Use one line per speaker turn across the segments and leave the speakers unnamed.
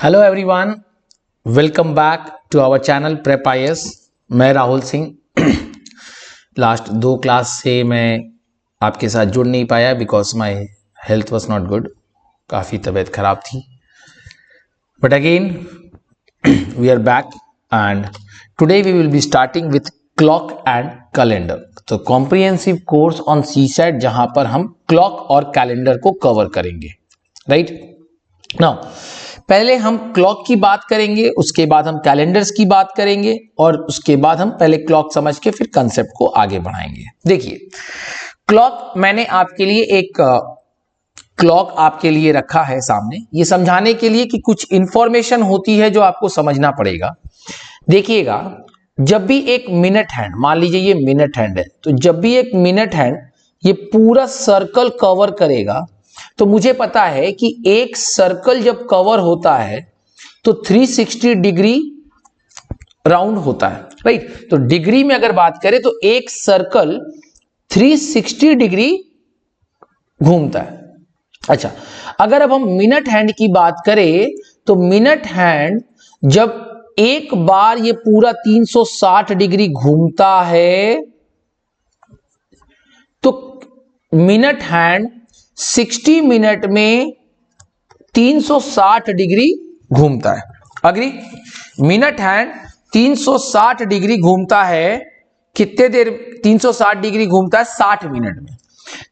Hello everyone, welcome back to our channel prep IAS. मैं Rahul Singh. Last 2 class से मैं आपके साथ जुड़ नहीं पाया because my health was not good, काफ़ी तबीयत खराब थी। But again we are back and today we will be starting with clock and calendar. तो कॉम्प्रिहेंसिव कोर्स ऑन सीसैट जहां पर हम क्लॉक और कैलेंडर को कवर करेंगे, राइट। नाउ पहले हम क्लॉक की बात करेंगे, उसके बाद हम कैलेंडर्स की बात करेंगे और उसके बाद हम पहले क्लॉक समझ के फिर कंसेप्ट को आगे बढ़ाएंगे। देखिए, क्लॉक मैंने आपके लिए एक क्लॉक आपके लिए रखा है सामने, ये समझाने के लिए कि कुछ इंफॉर्मेशन होती है जो आपको समझना पड़ेगा। देखिएगा, जब भी एक मिनट हैंड, मान लीजिए ये मिनट हैंड है, तो जब भी एक मिनट हैंड ये पूरा सर्कल कवर करेगा, तो मुझे पता है कि एक सर्कल जब कवर होता है तो 360 डिग्री राउंड होता है, राइट। तो डिग्री में अगर बात करें तो एक सर्कल 360 डिग्री घूमता है। अच्छा, अगर अब हम मिनट हैंड की बात करें तो मिनट हैंड जब एक बार ये पूरा 360 डिग्री घूमता है तो मिनट हैंड 60 मिनट में 360 डिग्री घूमता है। अग्री? मिनट हैंड 360 डिग्री घूमता है। कितने देर 360 डिग्री घूमता है? 60 मिनट में।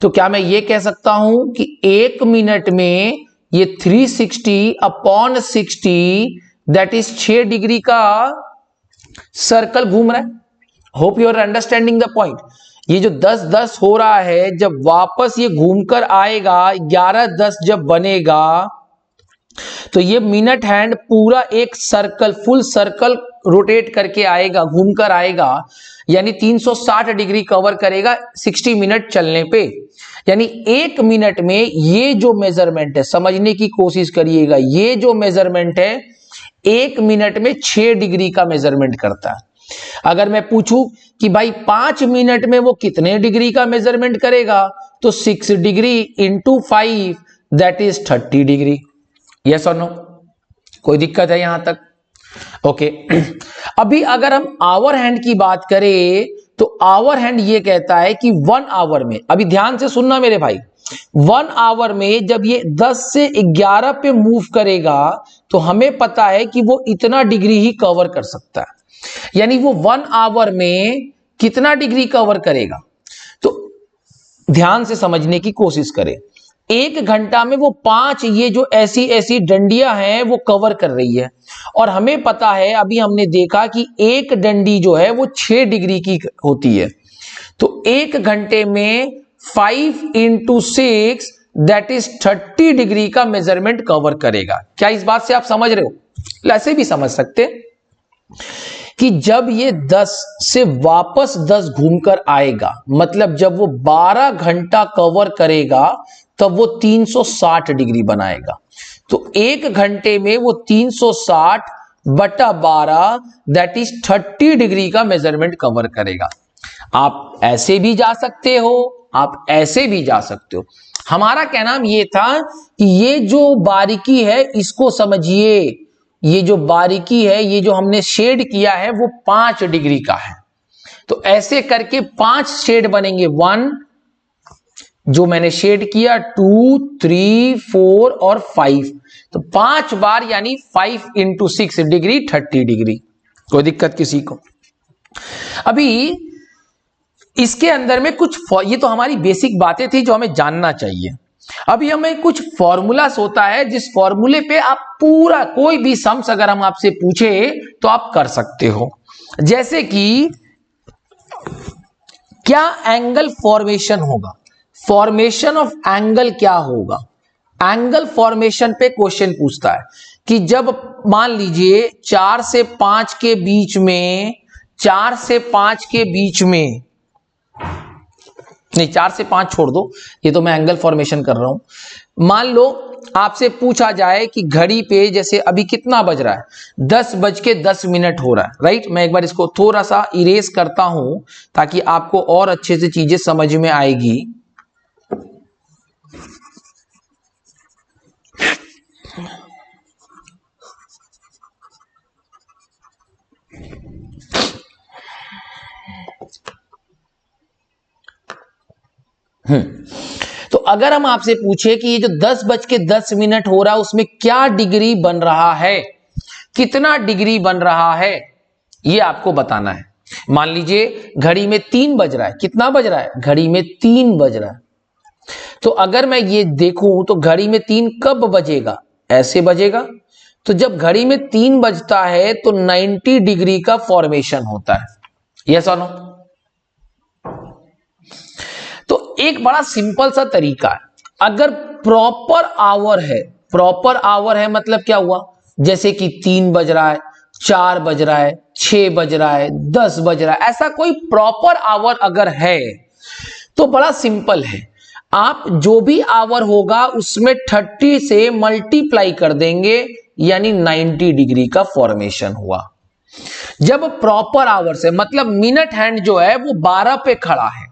तो क्या मैं ये कह सकता हूं कि 1 मिनट में ये 360 अपॉन 60 दैट इज 6 डिग्री का सर्कल घूम रहा है। Hope you are understanding the point. ये जो 10-10 हो रहा है, जब वापस ये घूमकर आएगा 11-10 जब बनेगा, तो ये मिनट हैंड पूरा एक सर्कल, फुल सर्कल रोटेट करके आएगा, घूमकर आएगा, यानी 360 डिग्री कवर करेगा 60 मिनट चलने पे। यानी 1 मिनट में ये जो मेजरमेंट है, समझने की कोशिश करिएगा, ये जो मेजरमेंट है 1 मिनट में 6 डिग्री का मेजरमेंट करता है। अगर मैं पूछूं कि भाई 5 मिनट में वो कितने डिग्री का मेजरमेंट करेगा, तो 6 degree into 5 that is 30 degree. Yes और नो? कोई दिक्कत है यहां तक? ओके। अभी अगर हम आवर हैंड की बात करें तो आवर हैंड ये कहता है कि 1 आवर में, अभी ध्यान से सुनना मेरे भाई, 1 आवर में जब ये 10 से 11 पे मूव करेगा तो हमें पता है कि वो इतना डिग्री ही कवर कर सकता है। यानी वो 1 आवर में कितना डिग्री कवर करेगा? तो ध्यान से समझने की कोशिश करें। 1 घंटा में वो 5 ये जो ऐसी ऐसी डंडियां हैं वो कवर कर रही है, और हमें पता है, अभी हमने देखा कि एक डंडी जो है वो 6 डिग्री की होती है। तो 1 घंटे में 5 इंटू 6 दैट इज 30 डिग्री का मेजरमेंट कवर करेगा। क्या इस बात से आप समझ रहे हो? ऐसे भी समझ सकते कि जब ये 10 से वापस 10 घूमकर आएगा, मतलब जब वो 12 घंटा कवर करेगा, तब वो 360 डिग्री बनाएगा। तो 1 घंटे में वो 360 बटा 12 दैट इज 30 डिग्री का मेजरमेंट कवर करेगा। आप ऐसे भी जा सकते हो, आप ऐसे भी जा सकते हो। हमारा कहना ये था कि ये जो बारीकी है इसको समझिए। ये जो बारीकी है, ये जो हमने शेड किया है वो 5 डिग्री का है। तो ऐसे करके 5 शेड बनेंगे। 1 जो मैंने शेड किया, 2, 3, 4 और 5। तो 5 बार यानी 5 इंटू 6 डिग्री 30 डिग्री। कोई दिक्कत किसी को? अभी इसके अंदर में कुछ, ये तो हमारी बेसिक बातें थी जो हमें जानना चाहिए। अभी हमें कुछ फॉर्मूलास होता है जिस फॉर्मूले पे आप पूरा कोई भी सम्स अगर हम आपसे पूछे तो आप कर सकते हो। जैसे कि क्या एंगल फॉर्मेशन होगा, फॉर्मेशन ऑफ एंगल क्या होगा। एंगल फॉर्मेशन पे क्वेश्चन पूछता है कि जब मान लीजिए 4 से 5 के बीच में, 4 से 5 के बीच में, नहीं 4 से 5 छोड़ दो, ये तो मैं एंगल फॉर्मेशन कर रहा हूं। मान लो आपसे पूछा जाए कि घड़ी पे जैसे अभी कितना बज रहा है, 10:10 हो रहा है, राइट। मैं एक बार इसको थोड़ा सा इरेज करता हूं ताकि आपको और अच्छे से चीजें समझ में आएगी। अगर हम आपसे पूछे कि ये जो 10:10 हो रहा है उसमें क्या डिग्री बन रहा है, कितना डिग्री बन रहा है, ये आपको बताना है। मान लीजिए घड़ी में 3 बज रहा है, कितना बज रहा है, घड़ी में 3 बज रहा है। तो अगर मैं ये देखूं तो घड़ी में 3 कब बजेगा, ऐसे बजेगा। तो जब घड़ी में 3 बजता है तो 90 डिग्री का फॉर्मेशन होता है, यस और नो। तो एक बड़ा सिंपल सा तरीका है, अगर प्रॉपर आवर है मतलब क्या हुआ, जैसे कि 3 बज रहा है, 4 बज रहा है, 6 बज रहा है, 10 बज रहा है, ऐसा कोई प्रॉपर आवर अगर है तो बड़ा सिंपल है, आप जो भी आवर होगा उसमें 30 से मल्टीप्लाई कर देंगे, यानी 90 डिग्री का फॉर्मेशन हुआ। जब प्रॉपर आवर से मतलब मिनट हैंड जो है वो 12 पे खड़ा है,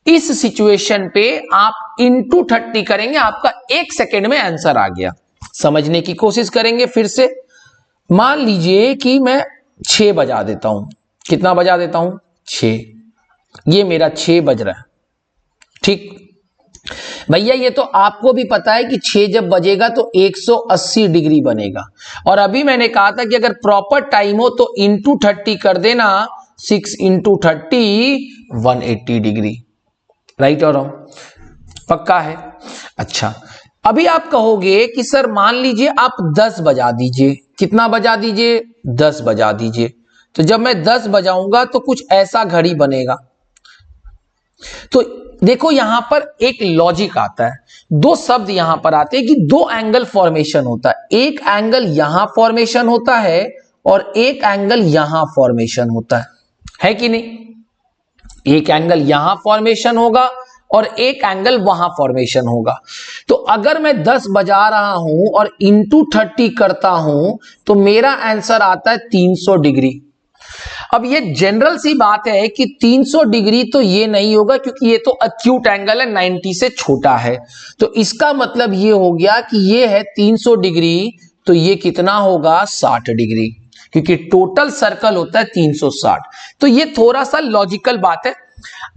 इस सिचुएशन पे आप इंटू 30 करेंगे, आपका 1 सेकेंड में आंसर आ गया। समझने की कोशिश करेंगे फिर से। मान लीजिए कि मैं 6 बजा देता हूं, कितना बजा देता हूं, 6, ये मेरा 6 बज रहा है, ठीक भैया। ये तो आपको भी पता है कि 6 जब बजेगा तो 180 डिग्री बनेगा, और अभी मैंने कहा था कि अगर प्रॉपर टाइम हो तो इंटू 30 कर देना, 6 इंटू 30 180 डिग्री, राइट और रॉन्ग, पक्का है। अच्छा, अभी आप कहोगे कि सर मान लीजिए आप 10 बजा दीजिए, कितना बजा दीजिए, 10 बजा दीजिए। तो जब मैं 10 बजाऊंगा तो कुछ ऐसा घड़ी बनेगा। तो देखो यहां पर एक लॉजिक आता है, दो शब्द यहां पर आते हैं कि 2 एंगल फॉर्मेशन होता है, एक एंगल यहां फॉर्मेशन होता है और एक एंगल यहां फॉर्मेशन होता है कि नहीं। एक एंगल यहां फॉर्मेशन होगा और एक एंगल वहां फॉर्मेशन होगा। तो अगर मैं 10 बजा रहा हूं और इंटू 30 करता हूं तो मेरा आंसर आता है 300 डिग्री। अब ये जनरल सी बात है कि 300 डिग्री तो ये नहीं होगा, क्योंकि ये तो अक्यूट एंगल है, 90 से छोटा है। तो इसका मतलब ये हो गया कि ये है 300 डिग्री, तो ये कितना होगा, 60 डिग्री, क्योंकि टोटल सर्कल होता है 360। तो ये थोड़ा सा लॉजिकल बात है।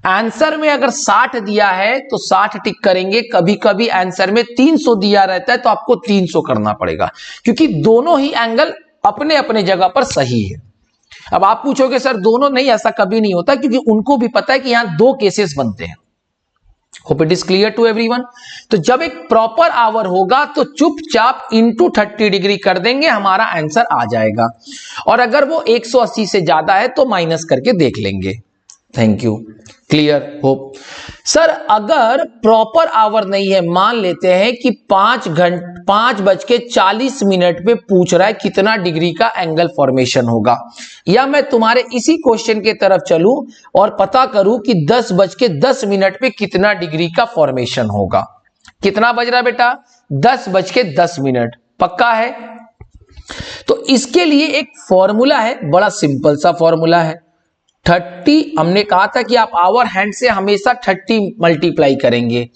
आंसर में अगर 60 दिया है तो 60 टिक करेंगे, कभी कभी आंसर में 300 दिया रहता है तो आपको 300 करना पड़ेगा, क्योंकि दोनों ही एंगल अपने अपने जगह पर सही है। अब आप पूछोगे सर दोनों नहीं, ऐसा कभी नहीं होता, क्योंकि उनको भी पता है कि यहां 2 केसेस बनते हैं। Hope it is clear to everyone. तो जब एक प्रॉपर आवर होगा तो चुपचाप इंटू 30 डिग्री कर देंगे, हमारा आंसर आ जाएगा। और अगर वो 180 से ज्यादा है तो माइनस करके देख लेंगे। Thank you, clear hope. Sir अगर प्रॉपर आवर नहीं है, मान लेते हैं कि 5:40 पे पूछ रहा है कितना डिग्री का एंगल फॉर्मेशन होगा, या मैं तुम्हारे इसी क्वेश्चन के तरफ चलूं और पता करूं कि 10:10 पे कितना डिग्री का फॉर्मेशन होगा। कितना बज रहा है बेटा, 10:10, पक्का है। तो इसके लिए एक फॉर्मूला है, बड़ा सिंपल सा फॉर्मूला है। 30, हमने कहा था कि आप आवर हैंड से हमेशा 30 मल्टीप्लाई करेंगे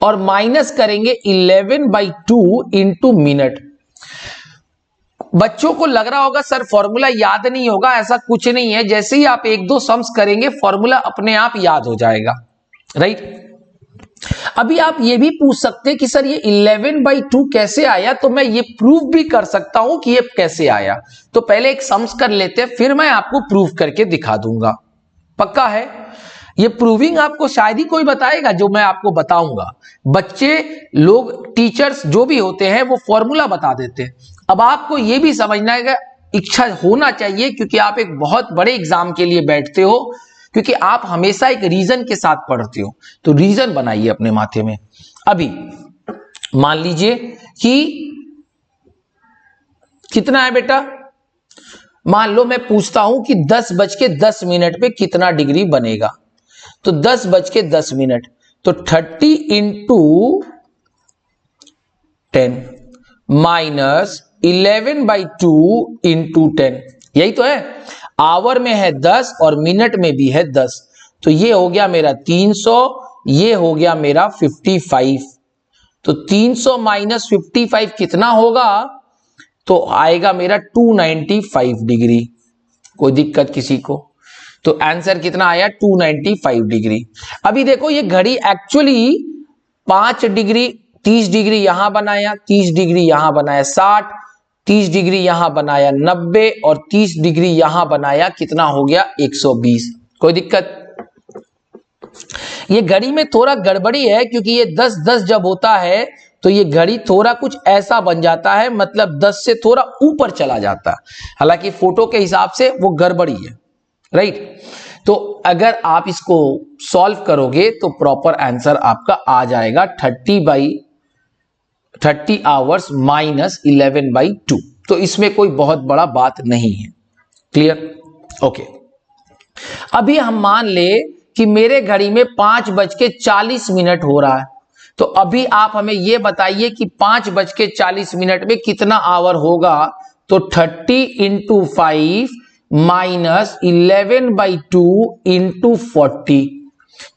और माइनस करेंगे 11/2 इंटू मिनट। बच्चों को लग रहा होगा सर फॉर्मूला याद नहीं होगा, ऐसा कुछ नहीं है। जैसे ही आप 1-2 सम्स करेंगे फॉर्मूला अपने आप याद हो जाएगा, राइट। अभी आप ये भी पूछ सकते हैं कि सर ये 11/2 कैसे आया, तो मैं ये प्रूव भी कर सकता हूं कि ये कैसे आया। तो पहले एक सम्स कर लेते हैं, फिर मैं आपको प्रूव करके दिखा दूंगा, पक्का है। ये प्रूविंग आपको शायद ही कोई बताएगा, जो मैं आपको बताऊंगा। बच्चे लोग, टीचर्स जो भी होते हैं वो फॉर्मूला बता देते हैं। अब आपको ये भी समझना है, इच्छा होना चाहिए, क्योंकि आप एक बहुत बड़े एग्जाम के लिए बैठते हो, क्योंकि आप हमेशा एक रीजन के साथ पढ़ते हो। तो रीजन बनाइए अपने माथे में। अभी मान लीजिए कि कितना है बेटा, मान लो मैं पूछता हूं कि 10:10 पे कितना डिग्री बनेगा। तो 10:10, तो 30 इंटू 10 माइनस 11/2 इंटू 10, यही तो है। आवर में है 10 और मिनट में भी है 10, तो ये हो गया मेरा 300, ये हो गया मेरा 55। तो 300 माइनस 55 कितना होगा, तो आएगा मेरा 295 डिग्री। कोई दिक्कत किसी को? तो आंसर कितना आया, 295 डिग्री। अभी देखो ये घड़ी एक्चुअली 5 डिग्री 30 डिग्री यहां बनाया, 30 डिग्री यहां बनाया 60, 30 डिग्री यहां बनाया 90 और 30 डिग्री यहां बनाया, कितना हो गया 120। कोई दिक्कत? ये घड़ी में थोड़ा गड़बड़ी है क्योंकि ये 10-10 जब होता है तो ये घड़ी थोड़ा कुछ ऐसा बन जाता है, मतलब 10 से थोड़ा ऊपर चला जाता है, हालांकि फोटो के हिसाब से वो गड़बड़ी है, राइट। तो अगर आप इसको सॉल्व करोगे तो प्रॉपर आंसर आपका आ जाएगा 30 आवर्स माइनस 11/2। तो इसमें कोई बहुत बड़ा बात नहीं है। क्लियर? ओके। अभी हम मान ले कि मेरे घड़ी में 5:40 हो रहा है, तो अभी आप हमें यह बताइए कि 5:40 में कितना आवर होगा। तो 30 × 5 माइनस 11/2 × 40,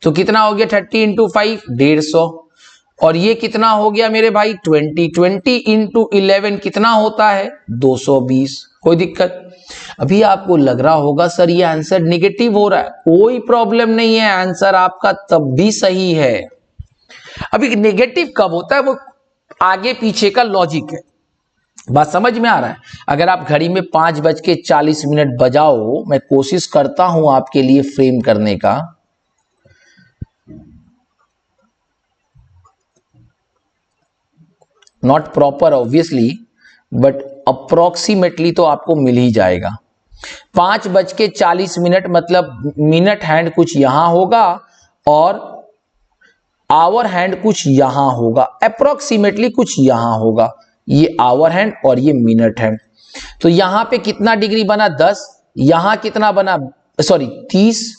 तो कितना हो गया 30 × 5 150, और ये कितना हो गया मेरे भाई 20 × 11 कितना होता है 220। कोई दिक्कत? अभी आपको लग रहा होगा सर ये आंसर निगेटिव हो रहा है, कोई प्रॉब्लम नहीं है, आंसर आपका तब भी सही है। अभी नेगेटिव कब होता है वो आगे पीछे का लॉजिक है, बात समझ में आ रहा है? अगर आप घड़ी में 5:40 बजाओ, मैं कोशिश करता हूं आपके लिए फ्रेम करने का, not proper obviously but approximately तो आपको मिल ही जाएगा। 5:40 मतलब मिनट हैंड कुछ यहां होगा और आवर हैंड कुछ यहां होगा, अप्रोक्सीमेटली कुछ यहां होगा, ये आवर हैंड और ये मिनट हैंड। तो यहां पे कितना डिग्री बना 10, यहां कितना बना 30,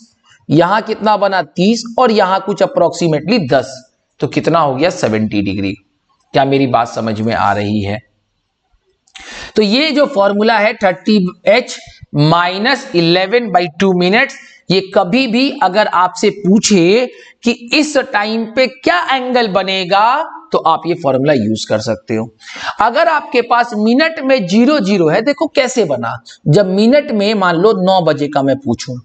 यहां कितना बना 30 और यहां कुछ अप्रोक्सीमेटली 10, तो कितना हो गया 70 डिग्री। क्या मेरी बात समझ में आ रही है? तो ये जो फॉर्मूला है 30h माइनस 11/2 मिनट्स, ये कभी भी अगर आपसे पूछे कि इस टाइम पे क्या एंगल बनेगा तो आप ये फॉर्मूला यूज कर सकते हो। अगर आपके पास मिनट में 0 है, देखो कैसे बना। जब मिनट में मान लो 9 बजे का मैं पूछूं,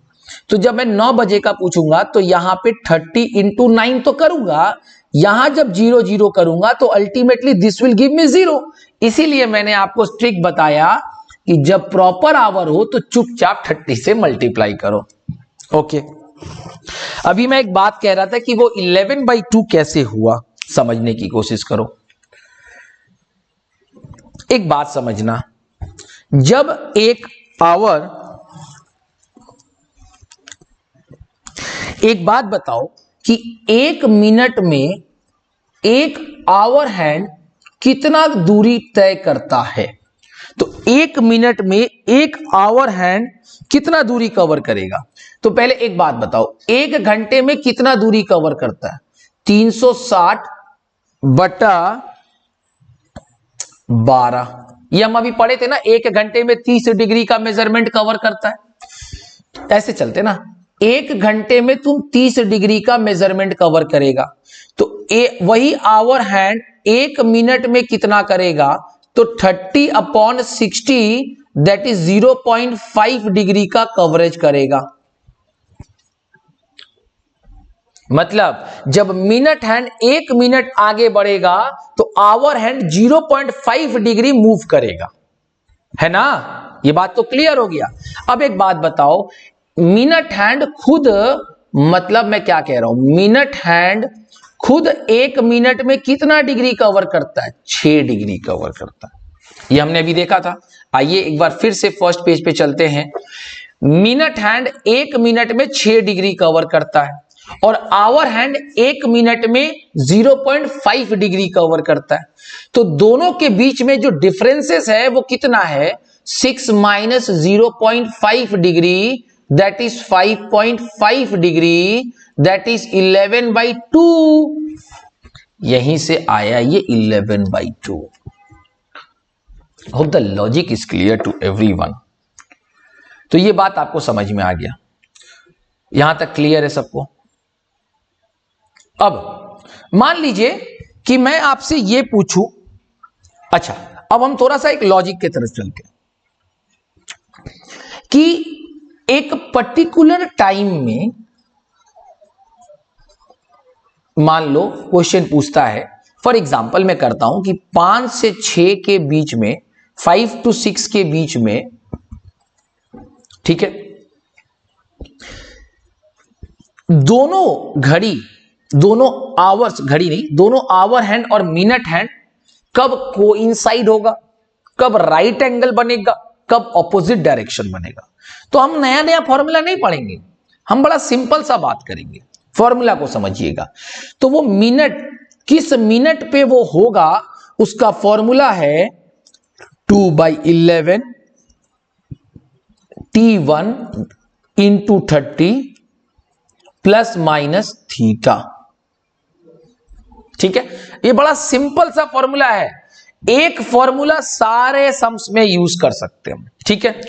तो जब मैं 9 बजे का पूछूंगा तो यहां पे 30 × 9 तो करूंगा, यहां जब 0 करूंगा तो ultimately this will give me 0। इसीलिए मैंने आपको ट्रिक बताया कि जब प्रॉपर आवर हो तो चुपचाप 30 से मल्टीप्लाई करो। ओके। अभी मैं एक बात कह रहा था कि वो 11/2 कैसे हुआ, समझने की कोशिश करो। एक बात समझना, जब एक आवर, एक बात बताओ कि 1 मिनट में एक आवर हैंड कितना दूरी तय करता है। तो 1 मिनट में एक आवर हैंड कितना दूरी कवर करेगा। तो पहले एक बात बताओ, 1 घंटे में कितना दूरी कवर करता है 360/12। ये हम अभी पढ़े थे ना, 1 घंटे में 30 डिग्री का मेजरमेंट कवर करता है। ऐसे चलते ना, 1 घंटे में तुम 30 डिग्री का मेजरमेंट कवर करेगा, तो वही आवर हैंड 1 मिनट में कितना करेगा, तो 30/60 दैट इज 0.5 डिग्री का कवरेज करेगा। मतलब जब मिनट हैंड 1 मिनट आगे बढ़ेगा तो आवर हैंड 0.5 डिग्री मूव करेगा, है ना? ये बात तो क्लियर हो गया। अब एक बात बताओ, मिनट हैंड खुद, मतलब मैं क्या कह रहा हूं, मिनट हैंड खुद 1 मिनट में कितना डिग्री कवर करता है 6 डिग्री कवर करता है। ये हमने अभी देखा था। आइए एक बार फिर से फर्स्ट पेज पे चलते हैं। मिनट हैंड 1 मिनट में 6 डिग्री कवर करता है और आवर हैंड 1 मिनट में 0.5 डिग्री कवर करता है। तो दोनों के बीच में जो डिफरेंसेस है वो कितना है 6 minus 0.5 degree that is 5.5 degree that is 11/2। यहीं से आया ये 11/2। Hope the logic is clear to everyone. तो ये बात आपको समझ में आ गया, यहां तक क्लियर है सबको। अब मान लीजिए कि मैं आपसे ये पूछूं, अच्छा अब हम थोड़ा सा एक लॉजिक की तरफ चलते हैं कि एक पर्टिकुलर टाइम में मान लो क्वेश्चन पूछता है, फॉर एग्जाम्पल मैं करता हूं कि 5 से 6 के बीच में, 5 to 6 के बीच में, ठीक है, दोनों घड़ी, दोनों आवर्स, घड़ी नहीं, दोनों आवर हैंड और मिनट हैंड कब कोइंसाइड होगा, कब राइट एंगल बनेगा, कब ऑपोजिट डायरेक्शन बनेगा। तो हम नया नया फॉर्मूला नहीं पढ़ेंगे, हम बड़ा सिंपल सा बात करेंगे, फॉर्मूला को समझिएगा। तो वो मिनट, किस मिनट पे वो होगा, उसका फॉर्मूला है 2/11 T1 into 30 plus minus theta. ठीक है, ये बड़ा सिंपल सा फॉर्मूला है, एक फॉर्मूला सारे सम्स में यूज कर सकते हैं। ठीक है,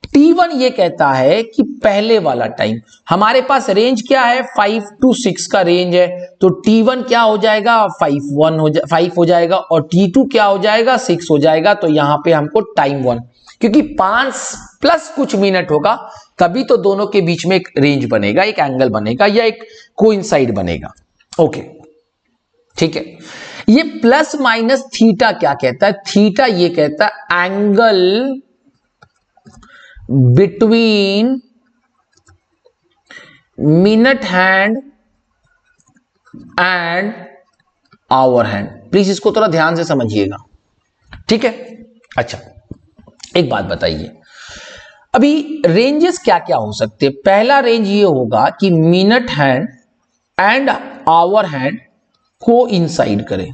T1 ये कहता है कि पहले वाला टाइम, हमारे पास रेंज क्या है, 5 to 6 का रेंज है, तो T1 क्या हो जाएगा, 5 हो जाएगा, और T2 क्या हो जाएगा, 6 हो जाएगा। तो यहां पे हमको टाइम 1, क्योंकि 5 प्लस कुछ मिनट होगा, तभी तो दोनों के बीच में एक रेंज बनेगा, एक एंगल बनेगा, या एक कोइंसाइड बनेगा। ओके, ठीक है। ये प्लस माइनस थीटा क्या कहता है, थीटा ये कहता है angle between minute hand and hour hand. Please इसको थोड़ा ध्यान से समझिएगा, ठीक है। अच्छा, एक बात बताइए, अभी रेंजेस क्या क्या हो सकते हैं। पहला रेंज ये होगा कि minute hand and hour hand को इंसाइड करे,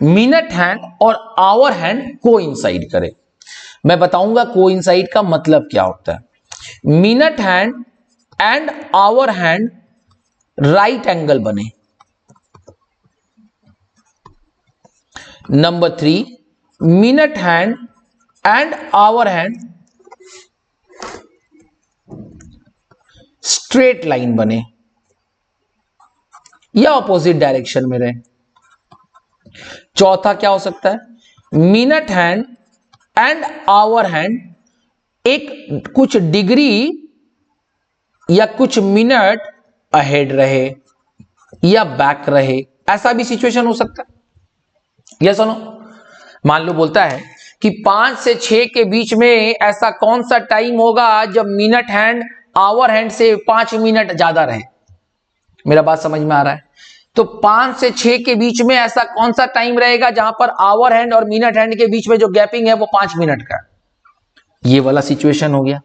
मिनट हैंड और आवर हैंड को इंसाइड करे। मैं बताऊंगा को इंसाइड का मतलब क्या होता है। Minute hand and hour hand right angle बने। Number 3, minute hand and hour hand straight line बने या ऑपोजिट डायरेक्शन में रहे। चौथा क्या हो सकता है, minute hand and hour hand एक कुछ डिग्री या कुछ मिनट अहेड रहे या बैक रहे, ऐसा भी सिचुएशन हो सकता है। यस और नो? मान लो बोलता है कि 5 से 6 के बीच में ऐसा कौन सा टाइम होगा जब मिनट हैंड आवर हैंड से 5 मिनट ज्यादा रहे। मेरा बात समझ में आ रहा है? तो 5 से 6 के बीच में ऐसा कौन सा टाइम रहेगा जहां पर आवर हैंड और मिनट हैंड के बीच में जो गैपिंग है वो 5 मिनट का, ये वाला सिचुएशन हो गया।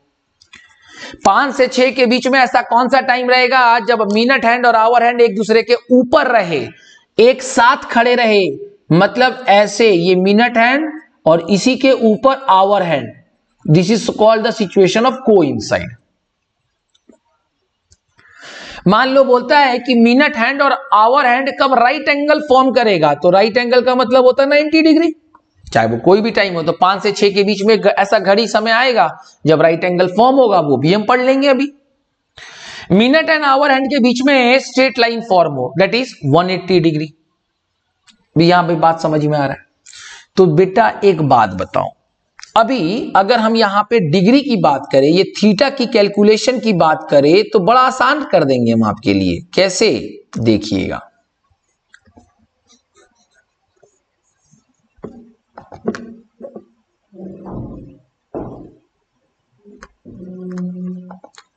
5 से 6 के बीच में ऐसा कौन सा टाइम रहेगा जब मिनट हैंड और आवर हैंड एक दूसरे के ऊपर रहे, एक साथ खड़े रहे, मतलब ऐसे ये मिनट हैंड और इसी के ऊपर hour hand. This is called the situation of coincide. मान लो बोलता है कि मिनट हैंड और आवर हैंड कब राइट एंगल फॉर्म करेगा, तो राइट एंगल का मतलब होता है 90 डिग्री, चाहे वो कोई भी टाइम हो। तो 5 से 6 के बीच में ऐसा घड़ी समय आएगा जब राइट एंगल फॉर्म होगा, वो भी हम पढ़ लेंगे अभी। मिनट एंड आवर हैंड के बीच में स्ट्रेट लाइन फॉर्म हो, दैट इज 180 डिग्री। भी यहां पे बात समझ में आ रहा है? तो बेटा एक बात बताओ, अभी अगर हम यहां पे डिग्री की बात करें, ये थीटा की कैलकुलेशन की बात करें, तो बड़ा आसान कर देंगे हम आपके लिए। कैसे, देखिएगा।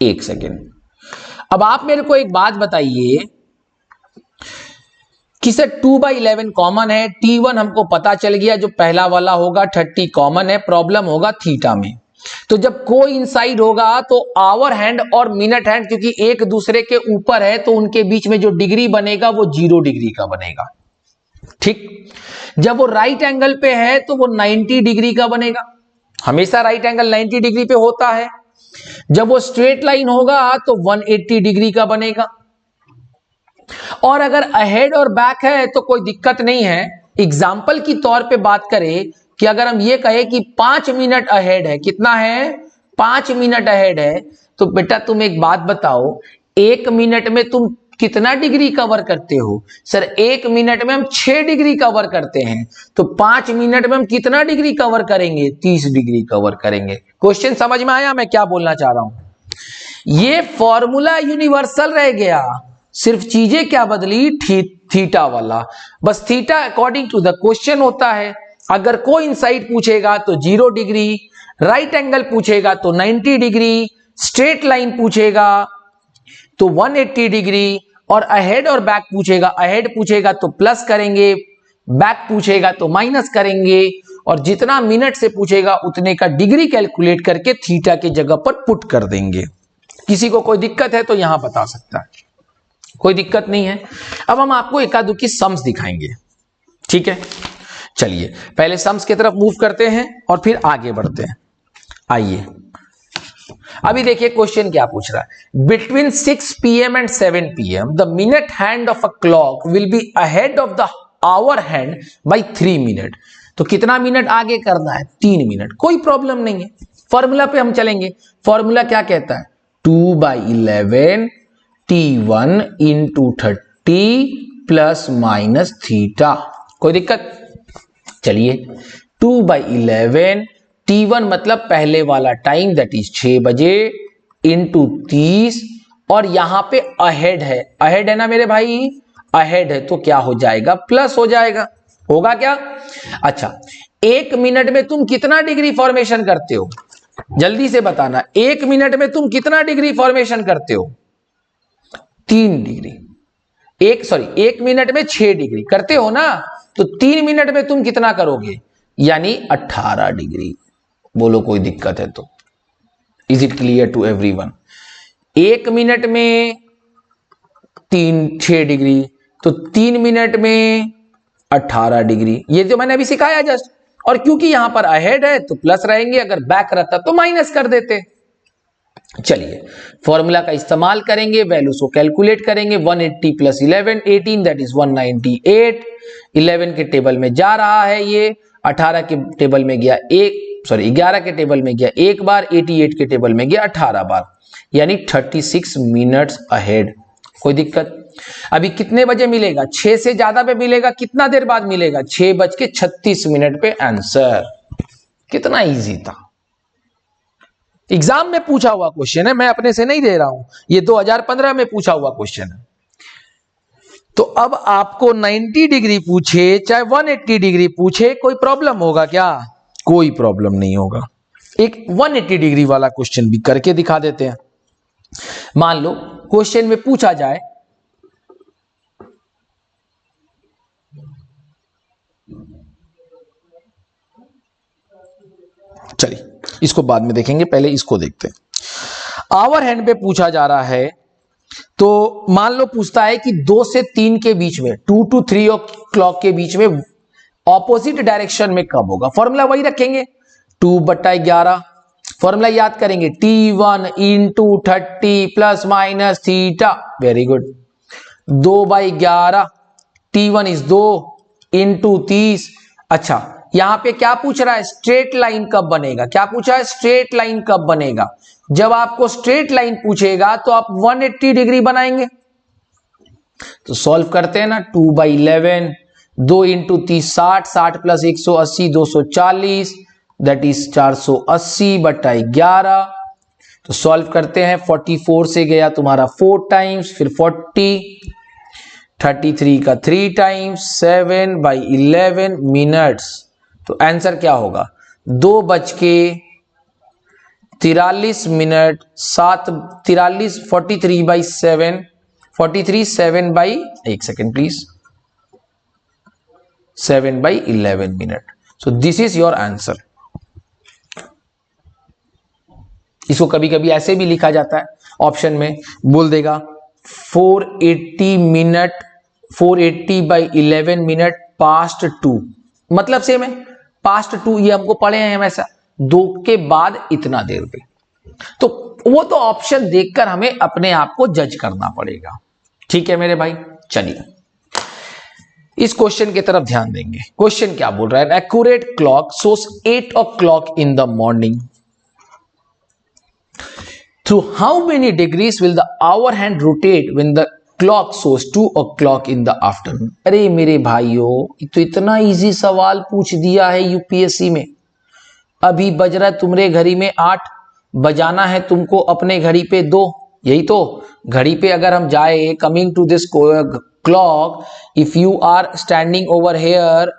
एक सेकेंड, अब आप मेरे को एक बात बताइए कि सर 2/11 कॉमन है, T1 हमको पता चल गया जो पहला वाला होगा, 30 कॉमन है, प्रॉब्लम होगा थीटा में। तो जब कोइंसाइड होगा तो आवर हैंड और मिनट हैंड क्योंकि एक दूसरे के ऊपर है, तो उनके बीच में जो डिग्री बनेगा वो 0 डिग्री का बनेगा। ठीक, जब वो राइट एंगल पे है तो वो 90 डिग्री का बनेगा, हमेशा राइट एंगल 90 डिग्री पे होता है। जब वो स्ट्रेट लाइन होगा तो 180 डिग्री का बनेगा। और अगर अहेड और बैक है तो कोई दिक्कत नहीं है। एग्जाम्पल की तौर पे बात करें कि अगर हम ये कहें कि 5 मिनट अहेड है, कितना है, 5 मिनट अहेड है, तो बेटा तुम एक बात बताओ, 1 मिनट में तुम कितना डिग्री कवर करते हो? सर 1 मिनट में हम 6 डिग्री कवर करते हैं, तो 5 मिनट में हम कितना डिग्री कवर करेंगे? 30 डिग्री कवर करेंगे। क्वेश्चन समझ में आया मैं क्या बोलना चाह रहा हूं? ये फॉर्मूला यूनिवर्सल रह गया, सिर्फ चीजें क्या बदली, थीटा वाला, बस theta according to the question होता है। अगर कोइंसाइड पूछेगा तो 0 डिग्री, राइट एंगल पूछेगा तो 90 डिग्री, स्ट्रेट लाइन पूछेगा तो 180 डिग्री, और अहेड और बैक पूछेगा, अहेड पूछेगा तो प्लस करेंगे, बैक पूछेगा तो माइनस करेंगे, और जितना मिनट से पूछेगा उतने का डिग्री कैलकुलेट करके थीटा की जगह पर पुट कर देंगे। किसी को कोई दिक्कत है तो यहां बता सकता है, कोई दिक्कत नहीं है। अब हम आपको एकादुकी सम्स दिखाएंगे, ठीक है। चलिए पहले सम्स की तरफ मूव करते हैं और फिर आगे बढ़ते हैं। आइए अभी देखिए क्वेश्चन क्या पूछ रहा है। Between 6 PM and 7 PM the minute hand of a clock will be ahead of the hour hand by 3 minute. तो कितना मिनट आगे करना है, 3 मिनट, कोई प्रॉब्लम नहीं है। फॉर्मूला पे हम चलेंगे। फॉर्मूला क्या कहता है, 2/11 T1 into 30 plus minus theta. कोई दिक्कत, चलिए 2/11 T1 मतलब पहले वाला टाइम दैट इज 6 बजे इंटू 30, और यहां पे अहेड है, अहेड है ना मेरे भाई, अहेड है तो क्या हो जाएगा, प्लस हो जाएगा, होगा क्या। अच्छा 1 मिनट में तुम कितना डिग्री फॉर्मेशन करते हो, जल्दी से बताना, 1 मिनट में तुम कितना डिग्री फॉर्मेशन करते हो, 3 डिग्री। 1 मिनट में 6 डिग्री करते हो ना, तो 3 मिनट में तुम कितना करोगे, यानी 18 डिग्री। बोलो कोई दिक्कत है तो, is it clear to everyone. 1 minute में 6 डिग्री, तो 3 मिनट में 18 डिग्री, ये जो मैंने अभी सिखाया जस्ट। और क्योंकि यहां पर अहेड है तो प्लस रहेंगे, अगर बैक रहता तो माइनस कर देते। चलिए फॉर्मूला का इस्तेमाल करेंगे, वैल्यूज को कैलकुलेट करेंगे। 180 प्लस 11 18 दैट इज 198। 11 के टेबल में जा रहा है ये, 18 के टेबल में गया 11 के टेबल में गया 1 बार, 88 के टेबल में गया 18 बार, यानी 36 मिनट्स अहेड। कोई दिक्कत। अभी कितने बजे मिलेगा, 6 से ज्यादा पे मिलेगा, कितना देर बाद मिलेगा, 6:36 पे आंसर। कितना इजी था, एग्जाम में पूछा हुआ क्वेश्चन है, मैं अपने से नहीं दे रहा हूं, ये 2015 में पूछा हुआ क्वेश्चन है। तो अब आपको 90 डिग्री पूछे चाहे 180 डिग्री पूछे, कोई प्रॉब्लम होगा क्या, कोई प्रॉब्लम नहीं होगा। एक 180 डिग्री वाला क्वेश्चन भी करके दिखा देते हैं। मान लो क्वेश्चन में पूछा जाए, चलिए इसको बाद में देखेंगे, पहले इसको देखते हैं। आवर हैंड पे पूछा जा रहा है, तो मान लो पूछता है कि 2 से 3 के बीच में, 2 to 3 o'clock के बीच में ऑपोजिट डायरेक्शन में कब होगा। फॉर्मूला वही रखेंगे, 2/11। फॉर्मूला याद करेंगे, T1 into 30 plus minus theta. Very good. 2/11, T1 is 2 into 30। अच्छा यहां पे क्या पूछ रहा है, स्ट्रेट लाइन कब बनेगा, क्या पूछा है, स्ट्रेट लाइन कब बनेगा। जब आपको स्ट्रेट लाइन पूछेगा तो आप 180 डिग्री बनाएंगे। तो सॉल्व करते हैं ना, 2/11, 2 इंटू 30 60, 60 प्लस 180 240, दैट इज 480/11। तो सॉल्व करते हैं, 44 से गया तुम्हारा 4 टाइम्स, फिर 40, 33 का 3 टाइम्स, 7/11 मिनट्स। तो आंसर क्या होगा, 2:43 मिनट 43 43/7 43 एक second please, 7/11 minute. So this is your answer. इसको कभी कभी ऐसे भी लिखा जाता है, ऑप्शन में बोल देगा 480 मिनट, 480/11 मिनट पास्ट 2, मतलब सेम है, पास्ट 2 ये हमको पढ़े हैं हम, ऐसा 2 के बाद इतना देर पे। तो वो तो ऑप्शन देखकर हमें अपने आप को जज करना पड़ेगा, ठीक है मेरे भाई। चलिए इस क्वेश्चन की तरफ ध्यान देंगे। क्वेश्चन क्या बोल रहा है, accurate clock shows 8 o'clock in the morning, through how many degrees will the hour hand rotate when the clock shows 2 o'clock in the afternoon. अरे मेरे भाइयों, तो इतना इजी सवाल पूछ दिया है यूपीएससी में। अभी बज रहा है तुम्हारे घड़ी में 8, बजाना है तुमको अपने घड़ी पे दो, यही तो। घड़ी पे अगर हम जाए, coming to this clock, if you are standing over here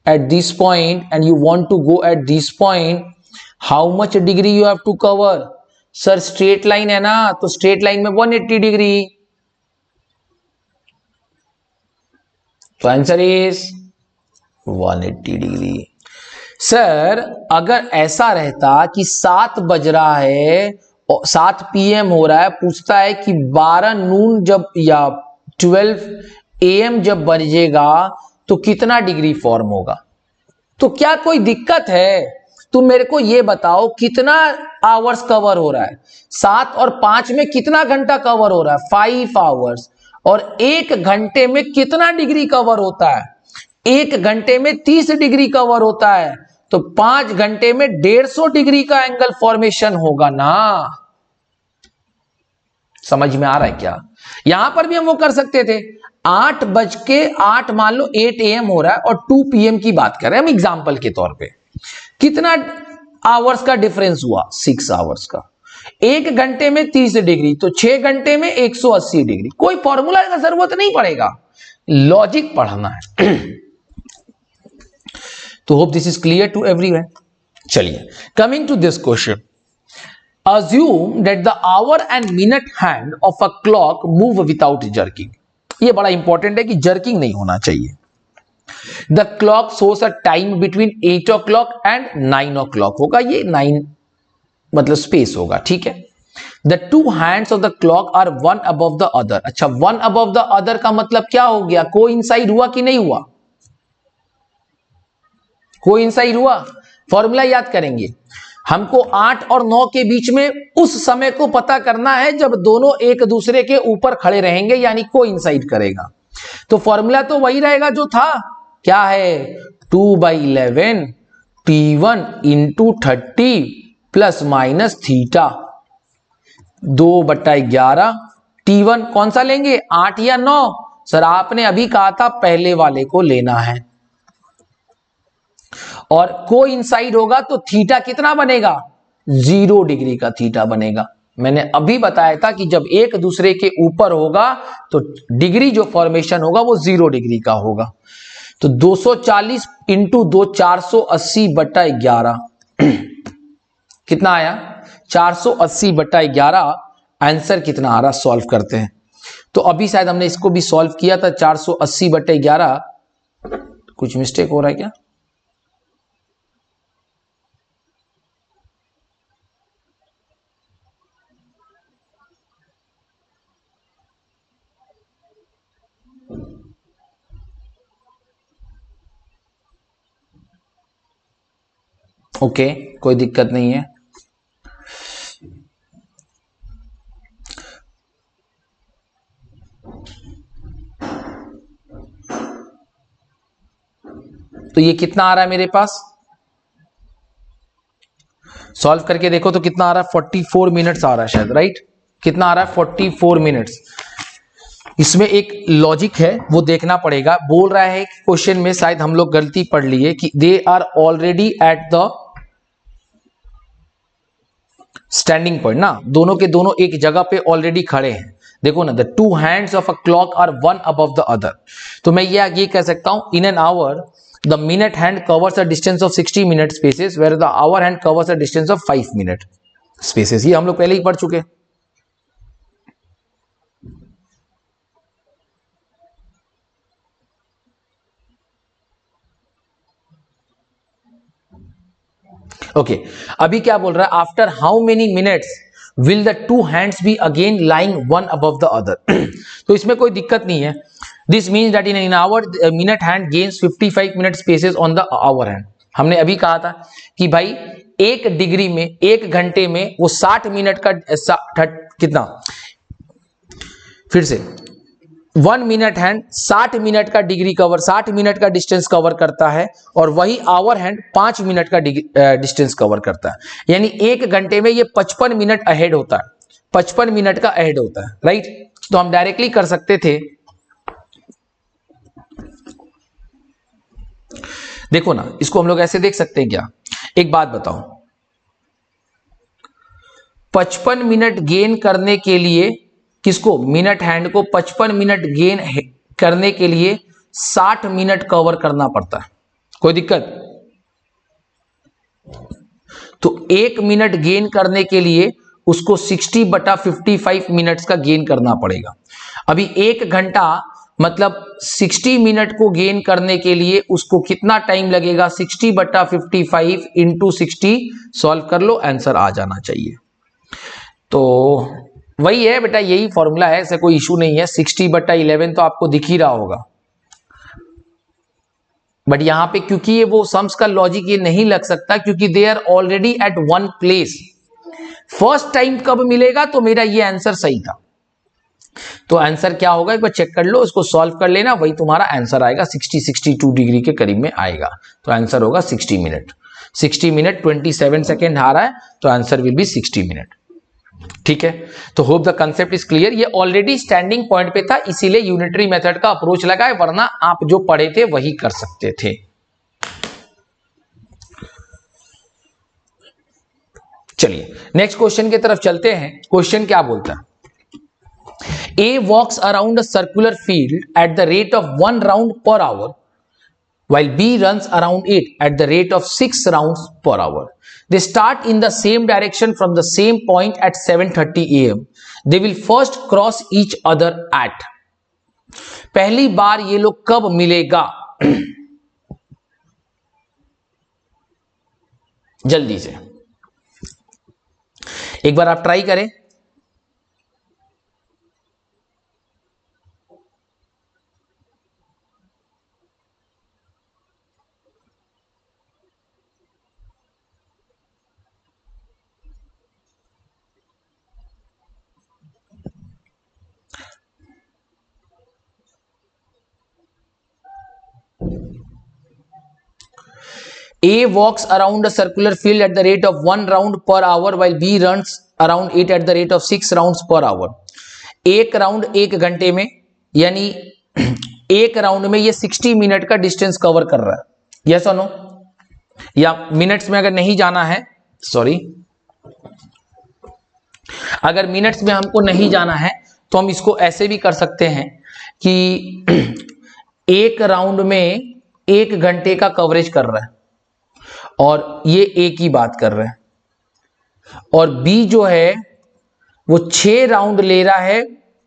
at this point and you want to go at this point, how much degree you have to cover? Sir straight line है ना, तो straight line में 180 degree, तो answer is 180 degree. Sir अगर ऐसा रहता कि 7 बज रहा है और 7 PM हो रहा है, पूछता है कि 12 नून जब या 12 AM जब बजेगा तो कितना डिग्री फॉर्म होगा, तो क्या कोई दिक्कत है? तुम मेरे को ये बताओ कितना आवर्स कवर हो रहा है, 7 और 5 में कितना घंटा कवर हो रहा है, 5 आवर्स। और 1 घंटे में कितना डिग्री कवर होता है, 1 घंटे में 30 डिग्री कवर होता है, तो 5 घंटे में 150 डिग्री का एंगल फॉर्मेशन होगा ना। समझ में आ रहा है क्या? यहां पर भी हम वो कर सकते थे, 8:08 मान लो 8 AM हो रहा है और 2 PM की बात कर रहे हैं हम एग्जाम्पल के तौर पे, कितना आवर्स का डिफरेंस हुआ, 6 आवर्स का। 1 घंटे में 30 डिग्री, तो 6 घंटे में 180 डिग्री। कोई फॉर्मूला का जरूरत नहीं पड़ेगा, लॉजिक पढ़ना है। तो hope this is clear to everyone. चलिए, coming to this question, assume that the hour and minute hand of a clock move without jerking। ये बड़ा इंपॉर्टेंट है कि जर्किंग नहीं होना चाहिए। The clock shows a time between 8 o'clock and 9 o'clock होगा, ये 9 मतलब स्पेस होगा, ठीक है। The two hands of the clock are one above the other। अच्छा, one above the other का मतलब क्या हो गया, कोइंसाइड हुआ कि नहीं हुआ, कोइंसाइड हुआ। फॉर्मूला याद करेंगे, हमको 8 और 9 के बीच में उस समय को पता करना है जब दोनों एक दूसरे के ऊपर खड़े रहेंगे, यानी कोइंसाइड करेगा। तो फॉर्मूला तो वही रहेगा जो था, क्या है, 2/11 T1 into 30 plus minus theta, 2/11 T1 कौन सा लेंगे, 8 या 9? सर आपने अभी कहा था पहले वाले को लेना है, और कोइंसाइड होगा तो थीटा कितना बनेगा, 0 डिग्री का थीटा बनेगा। मैंने अभी बताया था कि जब एक दूसरे के ऊपर होगा तो डिग्री जो फॉर्मेशन होगा वो 0 डिग्री का होगा। तो 240 इंटू 2 480/11 कितना आया, 480/11। आंसर कितना आ रहा, सॉल्व करते हैं। तो अभी शायद हमने इसको भी सॉल्व किया था, 480/11। कुछ मिस्टेक हो रहा है क्या? ओके, कोई दिक्कत नहीं है। तो ये कितना आ रहा है मेरे पास, सॉल्व करके देखो तो कितना आ रहा है, 44 मिनट्स आ रहा है शायद, राइट? कितना आ रहा है, 44 मिनट्स। इसमें एक लॉजिक है वो देखना पड़ेगा। बोल रहा है कि क्वेश्चन में शायद हम लोग गलती पढ़ लिए कि they are already at the standing point ना, दोनों के दोनों एक जगह पे ऑलरेडी खड़े हैं। देखो ना, the two hands of a clock are one above the other. तो मैं ये कह सकता हूं, in an hour the minute hand covers a distance of 60 minute spaces where the hour hand covers a distance of 5 minute spaces. ये हम लोग पहले ही पढ़ चुके हैं। ओके, अभी क्या बोल रहा है, after how many minutes will the two hands be again lying one above the other. तो इसमें कोई दिक्कत नहीं है। This means that in an hour minute hand gains 55 minute spaces on the hour hand. हमने अभी कहा था कि भाई एक डिग्री में, एक घंटे में वो 60 मिनट का कितना, फिर से 1 मिनट हैंड 60 मिनट का डिग्री कवर, 60 मिनट का डिस्टेंस कवर करता है, और वही आवर हैंड 5 मिनट का डिस्टेंस कवर करता है। यानी एक घंटे में ये 55 मिनट अहेड होता है, 55 मिनट का अहेड होता है, राइट? तो हम डायरेक्टली कर सकते थे, देखो ना, इसको हम लोग ऐसे देख सकते हैं क्या? एक बात बताओ, 55 मिनट गेन करने के लिए, किसको, मिनट हैंड को 55 मिनट गेन करने के लिए 60 मिनट कवर करना पड़ता है। कोई दिक्कत? तो 1 मिनट गेन करने के लिए उसको 60/55 मिनट्स का गेन करना पड़ेगा। अभी 1 घंटा मतलब 60 मिनट को गेन करने के लिए उसको कितना टाइम लगेगा, 60/55 इंटू 60 सॉल्व कर लो, आंसर आ जाना चाहिए। तो वही है बेटा, यही फॉर्मूला है, ऐसे कोई इशू नहीं है। 60/11 तो आपको दिख ही रहा होगा, बट यहां पे क्योंकि ये वो सम्स का लॉजिक ये नहीं लग सकता, क्योंकि they are already at one place. First time कब मिलेगा, तो मेरा ये आंसर सही था। तो आंसर क्या होगा, एक बार चेक कर लो, इसको सॉल्व कर लेना, वही तुम्हारा आंसर आएगा, 62 डिग्री के करीब में आएगा। तो आंसर होगा 60 मिनट। 60 मिनट 27 सेकेंड आ रहा है, तो आंसर विल बी 60 मिनट। ठीक है, तो hope the concept is clear. ये ऑलरेडी स्टैंडिंग पॉइंट पे था, इसीलिए यूनिटरी मेथड का अप्रोच लगा है, वरना आप जो पढ़े थे वही कर सकते थे। चलिए नेक्स्ट क्वेश्चन की तरफ चलते हैं। क्वेश्चन क्या बोलता है, A walks around a circular field at the rate of 1 round per hour, while B runs around it at the rate of 6 rounds per hour. They start in the same direction from the same point at 7:30 AM. They will first cross each other at. पहली बार ये लोग कब मिलेगा? जल्दी से एक बार आप try करें। A walks around a circular field at the rate of 1 round per hour while B runs around it at the rate of 6 rounds per hour. एक राउंड 1 घंटे में, यानी एक राउंड में ये 60 मिनट का डिस्टेंस कवर कर रहा है। यस और नो? या मिनट्स में अगर नहीं जाना है, सॉरी, अगर मिनट्स में हमको नहीं जाना है तो हम इसको ऐसे भी कर सकते हैं कि एक राउंड में 1 घंटे का कवरेज कर रहा है और ये एक ही बात कर रहे हैं, और बी जो है वो 6 राउंड ले रहा है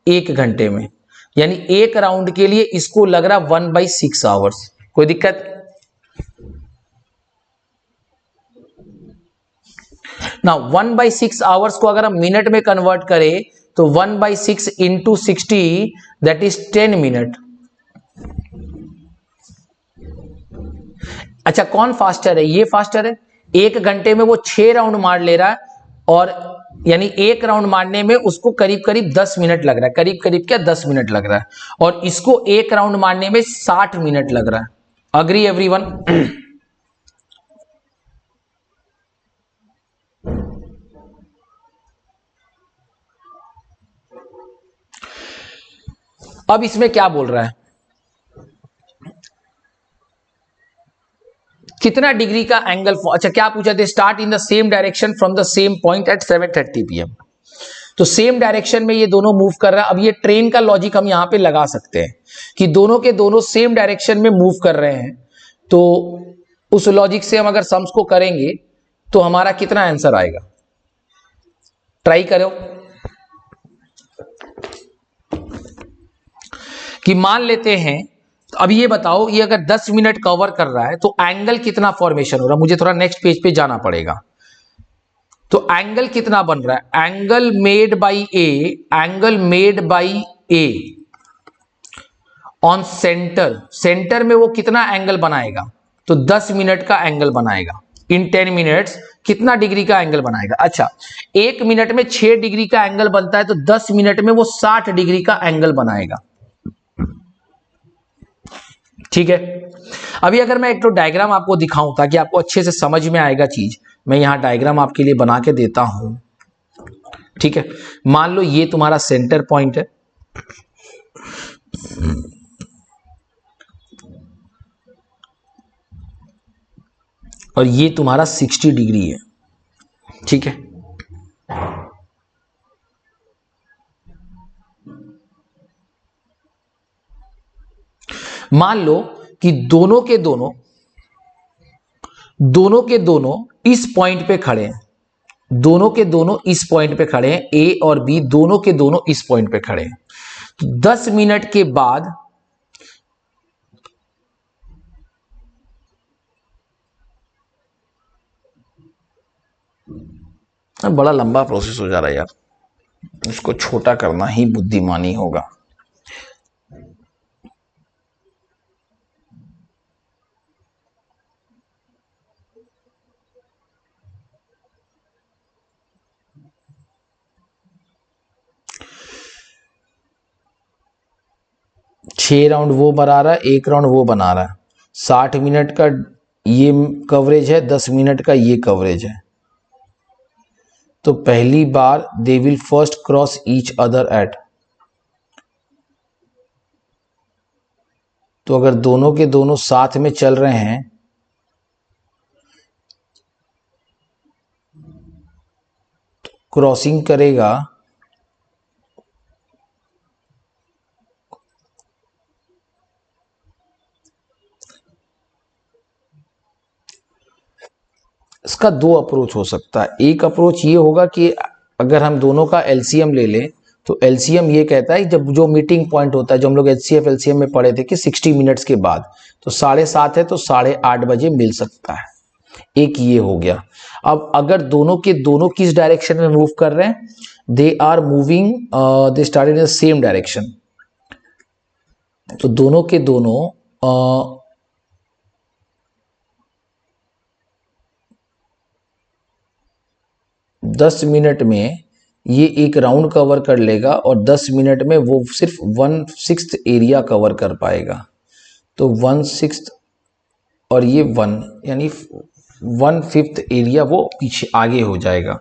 1 घंटे में, यानी एक राउंड के लिए इसको लग रहा 1/6 आवर्स। कोई दिक्कत? ना 1/6 आवर्स को अगर हम मिनट में कन्वर्ट करें तो 1/6 इंटू 60 दैट इज 10 मिनट। अच्छा, कौन फास्टर है? ये फास्टर है। 1 घंटे में वो 6 राउंड मार ले रहा है, और यानी एक राउंड मारने में उसको करीब करीब 10 मिनट लग रहा है, करीब करीब क्या 10 मिनट लग रहा है, और इसको एक राउंड मारने में 60 मिनट लग रहा है। Agree everyone? अब इसमें क्या बोल रहा है, कितना डिग्री का एंगल? अच्छा, क्या पूछा थे? Start in the same direction from the same point at 7:30 PM। तो सेम डायरेक्शन में ये दोनों मूव कर रहा है। अब ये ट्रेन का लॉजिक हम यहां पे लगा सकते हैं कि दोनों के दोनों सेम डायरेक्शन में मूव कर रहे हैं, तो उस लॉजिक से हम अगर सम्स को करेंगे तो हमारा कितना आंसर आएगा? ट्राई करो कि मान लेते हैं, तो अभी ये बताओ, ये अगर 10 मिनट कवर कर रहा है तो एंगल कितना फॉर्मेशन हो रहा है? मुझे थोड़ा नेक्स्ट पेज पे जाना पड़ेगा। तो एंगल कितना बन रहा है? Angle made by A on centre, centre में वो कितना एंगल बनाएगा? तो 10 मिनट का एंगल बनाएगा। इन 10 मिनट्स कितना डिग्री का एंगल बनाएगा? अच्छा, 1 मिनट में 6 डिग्री का एंगल बनता है, तो 10 मिनट में वो 60 डिग्री का एंगल बनाएगा। ठीक है, अभी अगर मैं एक तो डायग्राम आपको दिखाऊं ताकि आपको अच्छे से समझ में आएगा चीज, मैं यहां डायग्राम आपके लिए बना के देता हूं। ठीक है, मान लो ये तुम्हारा सेंटर पॉइंट है, और ये तुम्हारा 60 डिग्री है। ठीक है, मान लो कि दोनों के दोनों इस पॉइंट पे खड़े हैं, दोनों के दोनों इस पॉइंट पे खड़े हैं, ए और बी दोनों के दोनों इस पॉइंट पे खड़े हैं। तो 10 मिनट के बाद बड़ा लंबा प्रोसेस हो जा रहा है यार, उसको छोटा करना ही बुद्धिमानी होगा। छह राउंड वो बना रहा है, एक राउंड वो बना रहा है। 60 मिनट का ये कवरेज है, 10 मिनट का ये कवरेज है। तो पहली बार they will first cross each other at, तो अगर दोनों के दोनों साथ में चल रहे हैं तो क्रॉसिंग करेगा इसका दो अप्रोच हो सकता है। एक अप्रोच ये होगा कि अगर हम दोनों का एलसीएम ले लें तो एलसीएम ये कहता है जब जो मीटिंग पॉइंट होता है, जो हम लोग एचसीएफ एलसीएम में पढ़े थे कि 60 मिनट्स के बाद, तो 7:30 है तो 8:30 बजे मिल सकता है। एक ये हो गया। अब अगर दोनों के दोनों किस डायरेक्शन में मूव कर रहे हैं, they are moving, they started in the same direction, तो दोनों के दोनों 10 मिनट में ये एक राउंड कवर कर लेगा और 10 मिनट में वो सिर्फ 1/6 एरिया कवर कर पाएगा। तो 1/6 और ये 1 यानी 1/5 एरिया वो पीछे आगे हो जाएगा।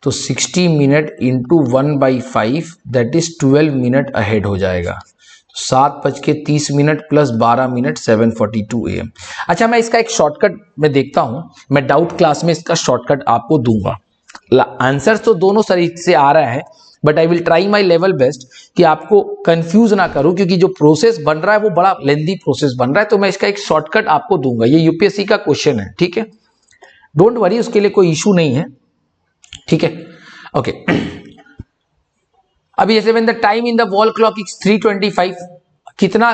तो 60 minute into 1/5 that is 12 minute ahead हो जाएगा। 7:30 प्लस 12 मिनट 7:42 AM। अच्छा, मैं इसका एक शॉर्टकट में देखता हूं, मैं डाउट क्लास में इसका शॉर्टकट आपको दूंगा। आंसर तो दोनों तरीके से आ रहा है, but I will try my level best कि आपको कंफ्यूज ना करूं, क्योंकि जो प्रोसेस बन रहा है वो बड़ा लेंदी प्रोसेस बन रहा है। तो मैं इसका एक शॉर्टकट आपको दूंगा। ये यूपीएससी का क्वेश्चन है, ठीक है, डोंट वरी, उसके लिए कोई इशू नहीं है, ठीक है। ओके, अभी जैसे when the time in the wall clock is 3:25, कितना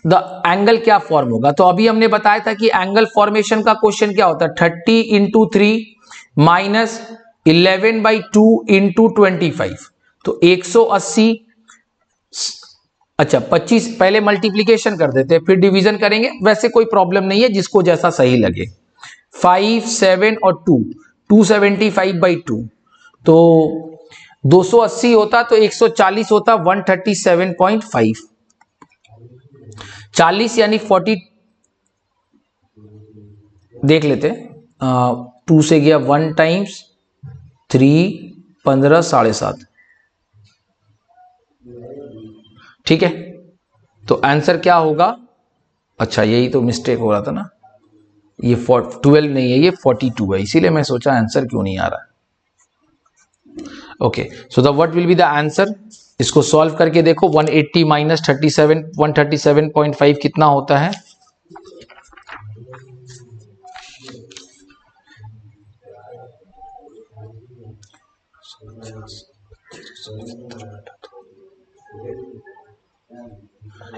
द एंगल क्या फॉर्म होगा। तो अभी हमने बताया था कि एंगल फॉर्मेशन का क्वेश्चन क्या होता है, 30 × 3 माइनस 11/2 × 25, तो 180। अच्छा, 25 पहले मल्टीप्लीकेशन कर देते हैं फिर डिवीजन करेंगे, वैसे कोई प्रॉब्लम नहीं है, जिसको जैसा सही लगे। 5, 7 और 2, 275/2, तो 280 होता तो 140 होता, 137.5, 40 यानी 40 देख लेते, 2 से गया 1 टाइम्स 3, 15, 7.5, ठीक है। तो आंसर क्या होगा, अच्छा यही तो मिस्टेक हो रहा था ना, ये 12 नहीं है, ये 42 है, इसीलिए मैं सोचा आंसर क्यों नहीं आ रहा। Okay, so the what will be the answer, इसको सॉल्व करके देखो। 180 माइनस 37, 137.5 कितना होता है,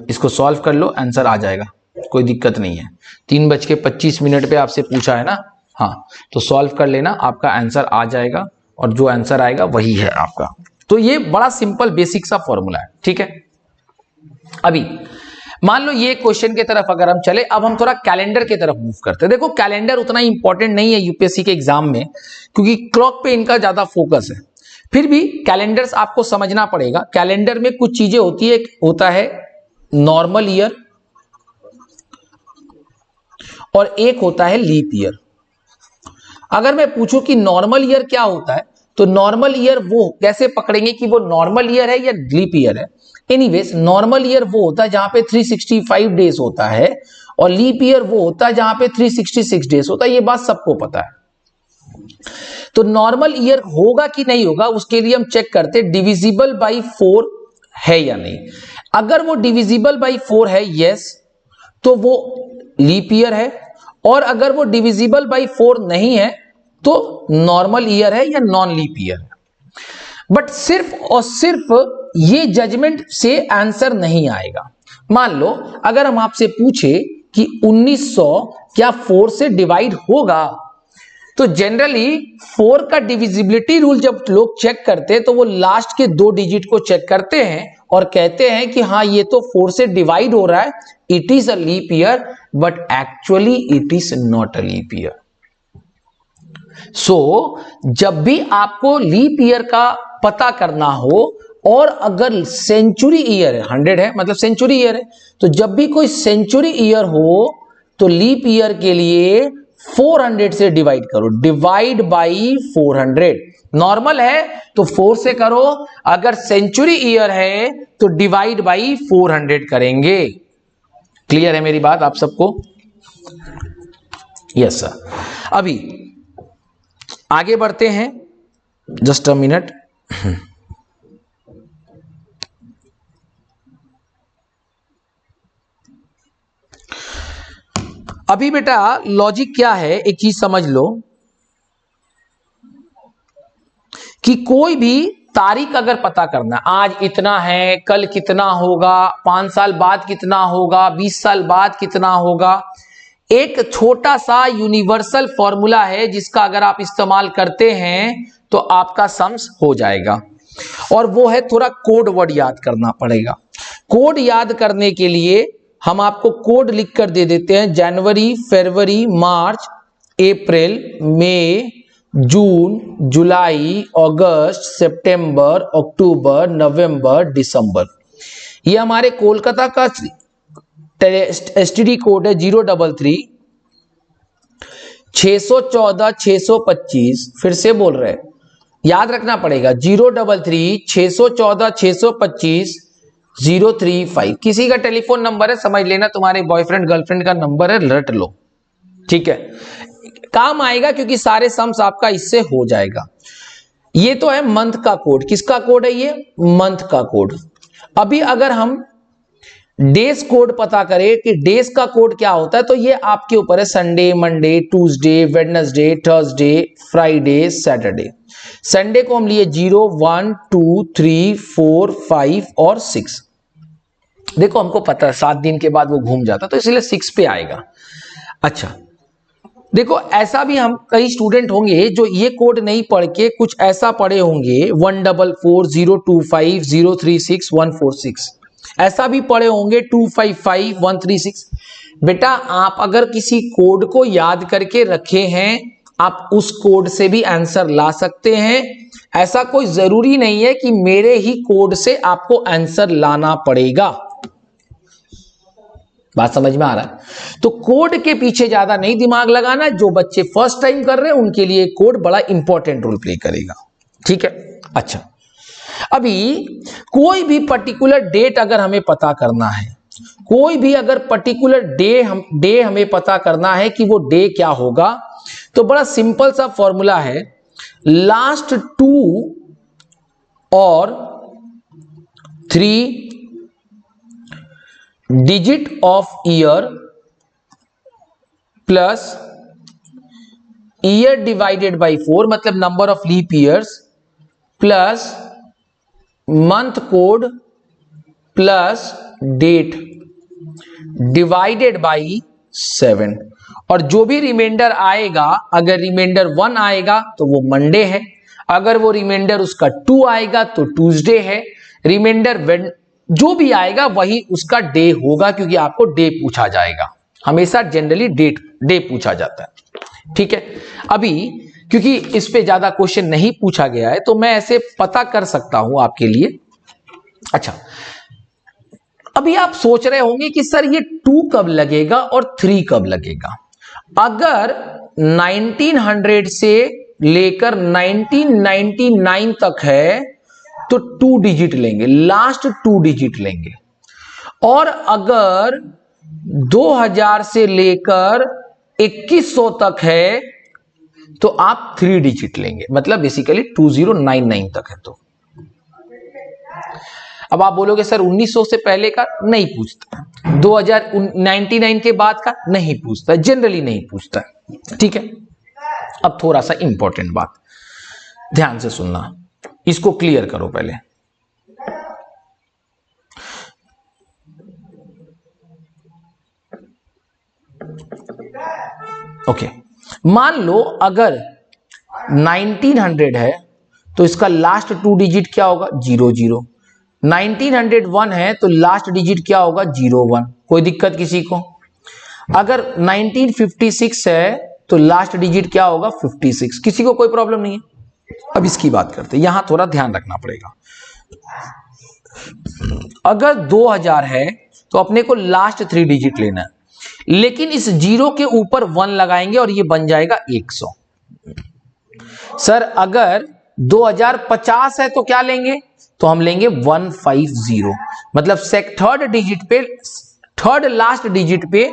इसको सॉल्व कर लो, आंसर आ जाएगा, कोई दिक्कत नहीं है। 3:25 पे आपसे पूछा है ना, हाँ, तो सॉल्व कर लेना, आपका आंसर आ जाएगा, और जो आंसर आएगा वही है आपका। तो ये बड़ा सिंपल बेसिक सा फॉर्मूला है, ठीक है। अभी मान लो ये क्वेश्चन की तरफ अगर हम चले, अब हम थोड़ा कैलेंडर की तरफ मूव करते हैं। देखो कैलेंडर उतना इंपॉर्टेंट नहीं है यूपीएससी के एग्जाम में, क्योंकि क्लॉक पे इनका ज्यादा फोकस है। फिर भी कैलेंडर्स आपको समझना पड़ेगा। कैलेंडर में कुछ चीजें होती है, होता है नॉर्मल ईयर और एक होता है लीप ईयर। अगर मैं पूछूं कि नॉर्मल ईयर क्या होता है, तो नॉर्मल ईयर वो कैसे पकड़ेंगे कि वो नॉर्मल ईयर है या लीप ईयर है। एनीवेज, नॉर्मल ईयर वो होता है जहां पे 365 डेज होता है, और लीप ईयर वो होता है जहां पे 366 डेज होता है। ये बात सबको पता है। तो नॉर्मल ईयर होगा कि नहीं होगा, उसके लिए हम चेक करते हैं डिविजिबल बाई 4 है या नहीं। अगर वो डिविजिबल बाई 4 है, यस, तो वो लीप ईयर है, और अगर वो डिविजिबल बाई 4 नहीं है तो नॉर्मल ईयर है या नॉन लीप ईयर है। बट सिर्फ और सिर्फ ये जजमेंट से आंसर नहीं आएगा। मान लो अगर हम आपसे पूछे कि 1900 क्या 4 से डिवाइड होगा, तो जनरली 4 का डिविजिबिलिटी रूल जब लोग चेक करते हैं तो वो लास्ट के 2 डिजिट को चेक करते हैं और कहते हैं कि हाँ ये तो 4 से डिवाइड हो रहा है, it is a leap year, but actually it is not a leap year. So जब भी आपको लीप ईयर का पता करना हो और अगर सेंचुरी ईयर है, 100 है मतलब सेंचुरी ईयर है, तो जब भी कोई सेंचुरी ईयर हो तो लीप ईयर के लिए 400 से डिवाइड करो, डिवाइड बाई 400। नॉर्मल है तो 4 से करो, अगर सेंचुरी ईयर है तो डिवाइड बाई 400 करेंगे। क्लियर है मेरी बात आप सबको? Yes sir. अभी आगे बढ़ते हैं, जस्ट अ मिनट। अभी बेटा लॉजिक क्या है, एक चीज समझ लो कि कोई भी तारीख अगर पता करना, आज इतना है, कल कितना होगा, 5 साल बाद कितना होगा, 20 साल बाद कितना होगा, एक छोटा सा यूनिवर्सल फॉर्मूला है जिसका अगर आप इस्तेमाल करते हैं तो आपका सम्स हो जाएगा, और वो है थोड़ा कोड वर्ड याद करना पड़ेगा। कोड याद करने के लिए हम आपको कोड लिख कर दे देते हैं, जनवरी, फरवरी, मार्च, अप्रैल, मई, जून, जुलाई, अगस्त, सितंबर, अक्टूबर, नवंबर, दिसंबर। ये हमारे कोलकाता का एसटीडी कोड है 033 614 625। फिर से बोल रहे हैं, याद रखना पड़ेगा 033 614 625 035। किसी का टेलीफोन नंबर है, समझ लेना तुम्हारे बॉयफ्रेंड गर्लफ्रेंड का नंबर है, रट लो, ठीक है, काम आएगा क्योंकि सारे सम्स आपका इससे हो जाएगा। ये तो है मंथ का कोड। किसका कोड है ये? मंथ का कोड। अभी अगर हम डेज कोड पता करें कि डेज का कोड क्या होता है, तो ये आपके ऊपर है, Sunday, Monday, Tuesday, Wednesday, Thursday, Friday, Saturday. Sunday को हम लिए 0, 1, 2, 3, 4, 5 और 6। देखो हमको पता है 7 दिन के बाद वो घूम जाता, तो इसलिए 6 पे आएगा। अच्छा देखो, ऐसा भी हम कई स्टूडेंट होंगे जो ये कोड नहीं पढ़ के कुछ ऐसा पढ़े होंगे 144025036 ऐसा भी पढ़े होंगे 255136। बेटा आप अगर किसी कोड को याद करके रखे हैं, आप उस कोड से भी आंसर ला सकते हैं। ऐसा कोई जरूरी नहीं है कि मेरे ही कोड से आपको आंसर लाना पड़ेगा। बात समझ में आ रहा है? तो कोड के पीछे ज्यादा नहीं दिमाग लगाना। जो बच्चे फर्स्ट टाइम कर रहे हैं उनके लिए कोड बड़ा इंपॉर्टेंट रोल प्ले करेगा, ठीक है। अच्छा, अभी कोई भी पर्टिकुलर डेट अगर हमें पता करना है, कोई भी अगर पर्टिकुलर डे हमें पता करना है कि वो डे क्या होगा, तो बड़ा सिंपल सा फॉर्मूला है, लास्ट 2 और 3 digit of year plus year divided by 4, मतलब number of leap years, plus month code plus date divided by 7। और जो भी रिमाइंडर आएगा, अगर रिमाइंडर 1 आएगा तो वो मंडे है, अगर वो रिमाइंडर उसका 2 आएगा तो ट्यूसडे है, रिमाइंडर जो भी आएगा वही उसका डे होगा, क्योंकि आपको डे पूछा जाएगा। हमेशा जनरली डे पूछा जाता है, ठीक है। अभी क्योंकि इस पे ज्यादा क्वेश्चन नहीं पूछा गया है तो मैं ऐसे पता कर सकता हूं आपके लिए। अच्छा, अभी आप सोच रहे होंगे कि सर ये 2 कब लगेगा और 3 कब लगेगा। अगर 1900 से लेकर 1999 तक है तो 2 डिजिट लेंगे, लास्ट 2 डिजिट लेंगे। और अगर 2000 से लेकर 2100 तक है तो आप 3 डिजिट लेंगे, मतलब बेसिकली 2099 तक है। तो अब आप बोलोगे सर 1900 से पहले का नहीं पूछता, 2099 के बाद का नहीं पूछता, जनरली नहीं पूछता। ठीक है, अब थोड़ा सा इंपॉर्टेंट बात ध्यान से सुनना, इसको क्लियर करो पहले। ओके, मान लो अगर 1900 है तो इसका लास्ट 2 डिजिट क्या होगा? 00। 1901 है तो लास्ट डिजिट क्या होगा? 01। कोई दिक्कत किसी को? अगर 1956 है तो लास्ट डिजिट क्या होगा? 56। किसी को कोई प्रॉब्लम नहीं है। अब इसकी बात करते हैं, यहां थोड़ा ध्यान रखना पड़ेगा। अगर 2000 है तो अपने को लास्ट 3 डिजिट लेना है, लेकिन इस 0 के ऊपर 1 लगाएंगे और ये बन जाएगा 100। सर अगर 2050 है तो क्या लेंगे? तो हम लेंगे 150, मतलब थर्ड डिजिट पे, थर्ड लास्ट डिजिट पे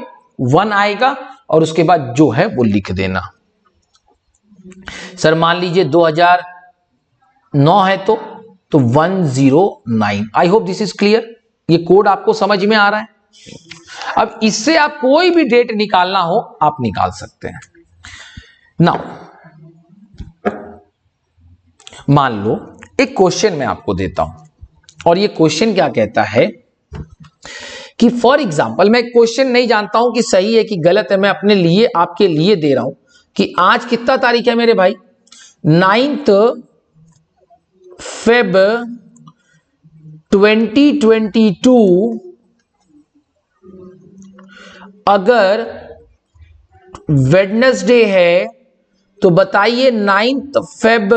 1 आएगा और उसके बाद जो है वो लिख देना। सर मान लीजिए 2009 है तो 109। I hope this is clear. ये कोड आपको समझ में आ रहा है? अब इससे आप कोई भी डेट निकालना हो आप निकाल सकते हैं। नाउ मान लो एक क्वेश्चन मैं आपको देता हूं, और ये क्वेश्चन क्या कहता है कि फॉर एग्जाम्पल, मैं क्वेश्चन नहीं जानता हूं कि सही है कि गलत है, मैं अपने लिए आपके लिए दे रहा हूं कि आज कितना तारीख है मेरे भाई? 9 फेब 2022। अगर वेडनेसडे है तो बताइए 9 फेब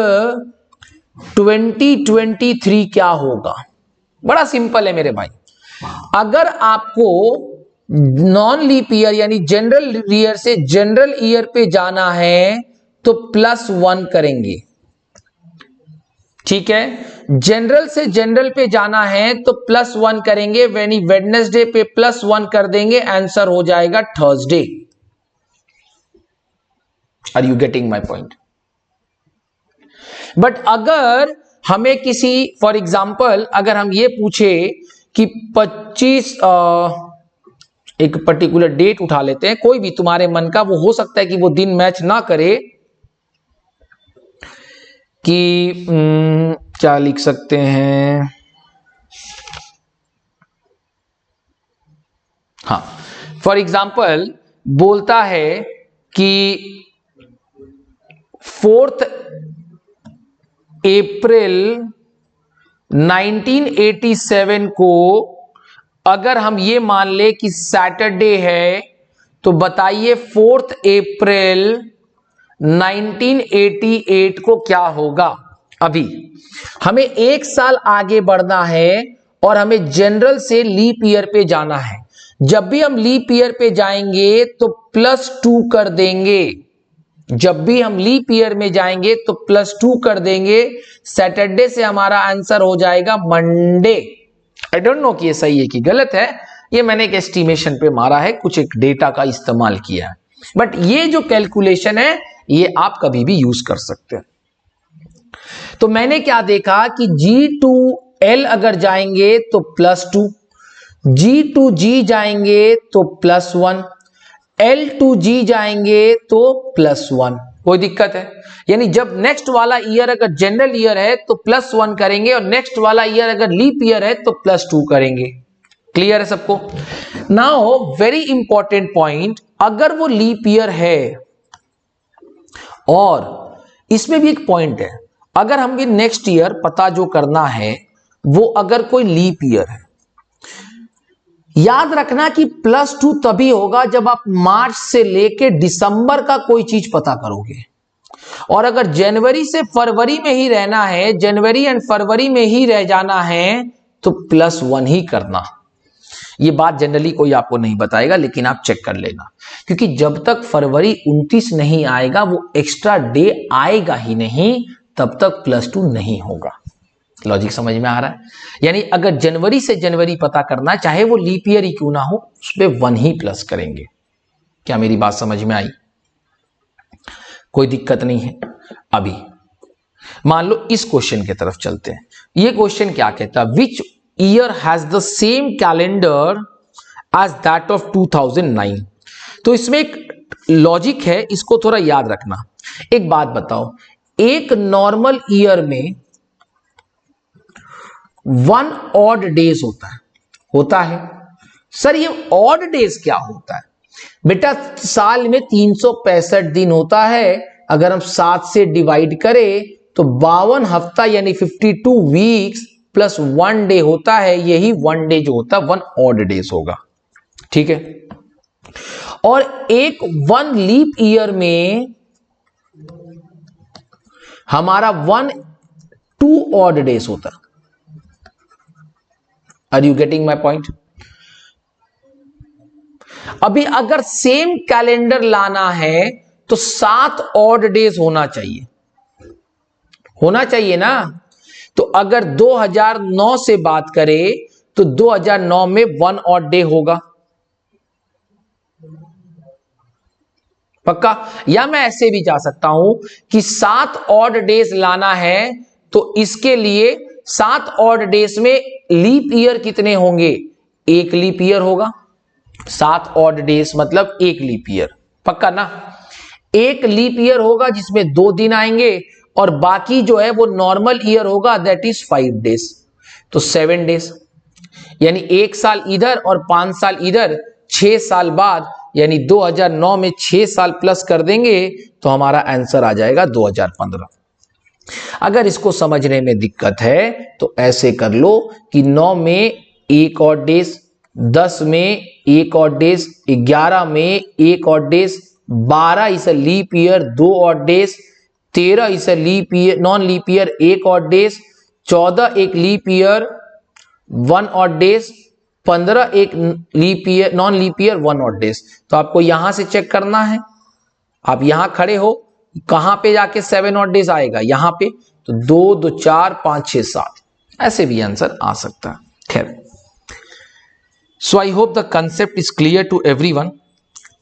2023 क्या होगा? बड़ा सिंपल है मेरे भाई। अगर आपको नॉन लीप ईयर यानी जनरल ईयर से जनरल ईयर पे जाना है तो +1 करेंगे। ठीक है, जनरल से जनरल पे जाना है तो +1 करेंगे। यानी वेडनेसडे पे +1 कर देंगे, आंसर हो जाएगा Thursday. Are you getting my point? But अगर हमें किसी, फॉर एग्जाम्पल अगर हम ये पूछे कि 25 एक पर्टिकुलर डेट उठा लेते हैं, कोई भी तुम्हारे मन का, वो हो सकता है कि वो दिन मैच ना करे, कि क्या लिख सकते हैं, हाँ फॉर एग्जाम्पल बोलता है कि 4 अप्रैल 1987 को अगर हम ये मान ले कि सैटरडे है तो बताइए 4 अप्रैल 1988 को क्या होगा? अभी हमें 1 साल आगे बढ़ना है और हमें जनरल से लीप ईयर पे जाना है। जब भी हम लीप ईयर पे जाएंगे तो +2 कर देंगे। जब भी हम लीप ईयर में जाएंगे तो +2 कर देंगे। सैटरडे से हमारा आंसर हो जाएगा मंडे। आई डोंट नो कि ये सही है कि गलत है, ये मैंने एक एस्टिमेशन पे मारा है, कुछ एक डेटा का इस्तेमाल किया है। बट ये जो कैलकुलेशन है ये आप कभी भी यूज कर सकते हैं। तो मैंने क्या देखा कि G2L अगर जाएंगे तो +2, G2G जाएंगे तो +1, L2G जाएंगे तो +1। कोई दिक्कत है? यानी जब नेक्स्ट वाला ईयर अगर जनरल ईयर है तो +1 करेंगे और नेक्स्ट वाला ईयर अगर लीप ईयर है तो +2 करेंगे। क्लियर है सबको? नाउ वेरी इंपॉर्टेंट पॉइंट, अगर वो लीप ईयर है, और इसमें भी एक पॉइंट है, अगर हमें नेक्स्ट ईयर पता जो करना है वो अगर कोई लीप ईयर है, याद रखना कि +2 तभी होगा जब आप मार्च से लेके दिसंबर का कोई चीज पता करोगे। और अगर जनवरी से फरवरी में ही रहना है, जनवरी एंड फरवरी में ही रह जाना है तो +1 ही करना। ये बात जनरली कोई आपको नहीं बताएगा, लेकिन आप चेक कर लेना, क्योंकि जब तक फरवरी 29 नहीं आएगा वो एक्स्ट्रा डे आएगा ही नहीं, तब तक +2 नहीं होगा। लॉजिक समझ में आ रहा है? यानी अगर जनवरी से जनवरी पता करना, चाहे वो लीप ईयर ही क्यों ना हो, उस पर 1 ही प्लस करेंगे। क्या मेरी बात समझ में आई? कोई दिक्कत नहीं है। अभी मान लो इस क्वेश्चन की तरफ चलते हैं। ये क्वेश्चन क्या कहता है? विच year has the same calendar as that of 2009. तो इसमें एक लॉजिक है, इसको थोड़ा याद रखना। एक बात बताओ, एक नॉर्मल ईयर में 1 ऑड डेज होता है। सर ये ऑड डेज क्या होता है? बेटा साल में 365 दिन होता है, अगर हम 7 से डिवाइड करें तो 52 हफ्ता यानी 52 वीक्स प्लस 1 डे होता है। यही 1 डे जो होता है 1 ऑड डेज होगा, ठीक है। और एक 1 लीप ईयर में हमारा 2 ऑड डेज होता है। Are you getting my point? अभी अगर सेम कैलेंडर लाना है तो 7 ऑड डेज होना चाहिए ना। तो अगर 2009 से बात करें तो 2009 में 1 ऑड डे होगा, पक्का। या मैं ऐसे भी जा सकता हूं कि 7 ऑड डेज लाना है तो इसके लिए 7 ऑड डेज में लीप ईयर कितने होंगे? 1 लीप ईयर होगा। 7 ऑड डेज मतलब 1 लीप ईयर, पक्का ना। 1 लीप ईयर होगा जिसमें 2 दिन आएंगे और बाकी जो है वो नॉर्मल ईयर होगा, दैट इज 5 डेज। तो 7 डेज यानी 1 साल इधर और 5 साल इधर, 6 साल बाद यानी 2009 में 6 साल प्लस कर देंगे तो हमारा आंसर आ जाएगा 2015। अगर इसको समझने में दिक्कत है तो ऐसे कर लो कि 9 में 1 ऑड डेज, 10 में 1 ऑड डेज, 11 में 1 odd days, 12 is a leap year 2 odd days, 13 is a leap year non leap year 1 odd days, 14 एक लीप ईयर 1 ऑड डेज, 15 एक leap year non leap year 1 odd days. तो आपको यहां से check करना है, आप यहां खड़े हो, कहां पे जाके 7 ऑड डेज आएगा? यहां पे। तो 2 2 4 5 6 7 ऐसे भी आंसर आ सकता है। खैर, so I hope the concept is clear to everyone.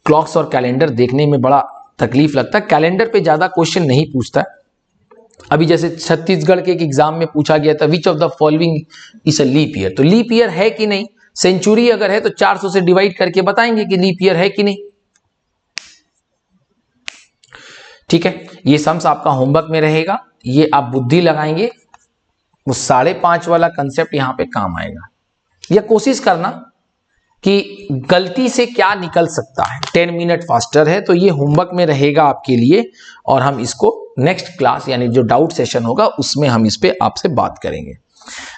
Clocks और कैलेंडर देखने में बड़ा तकलीफ लगता है, कैलेंडर पे ज्यादा क्वेश्चन नहीं पूछता है। अभी जैसे छत्तीसगढ़ के एक एग्जाम में पूछा गया था, which of the following is a leap year. तो लीप ईयर है कि नहीं, सेंचुरी अगर है तो 400 से डिवाइड करके बताएंगे कि लीप ईयर है कि नहीं, ठीक है। ये सम्स आपका होमवर्क में रहेगा, ये आप बुद्धि लगाएंगे, वो 5.5 वाला कंसेप्ट यहां पे काम आएगा। या कोशिश करना कि गलती से क्या निकल सकता है। 10 मिनट फास्टर है तो ये होमवर्क में रहेगा आपके लिए, और हम इसको नेक्स्ट क्लास यानी जो डाउट सेशन होगा उसमें हम इस पे आपसे बात करेंगे।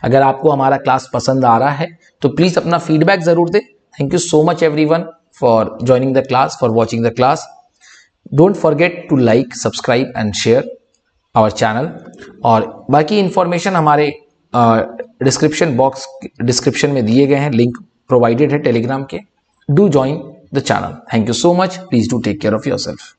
अगर आपको हमारा क्लास पसंद आ रहा है तो प्लीज अपना फीडबैक जरूर दें। Thank you so much everyone for joining the class, for watching the class. Don't forget to like, subscribe and share our channel. और बाकी इंफॉर्मेशन हमारे डिस्क्रिप्शन में दिए गए हैं, लिंक प्रोवाइडेड है टेलीग्राम के। Do join the channel. Thank you so much. Please do take care of yourself.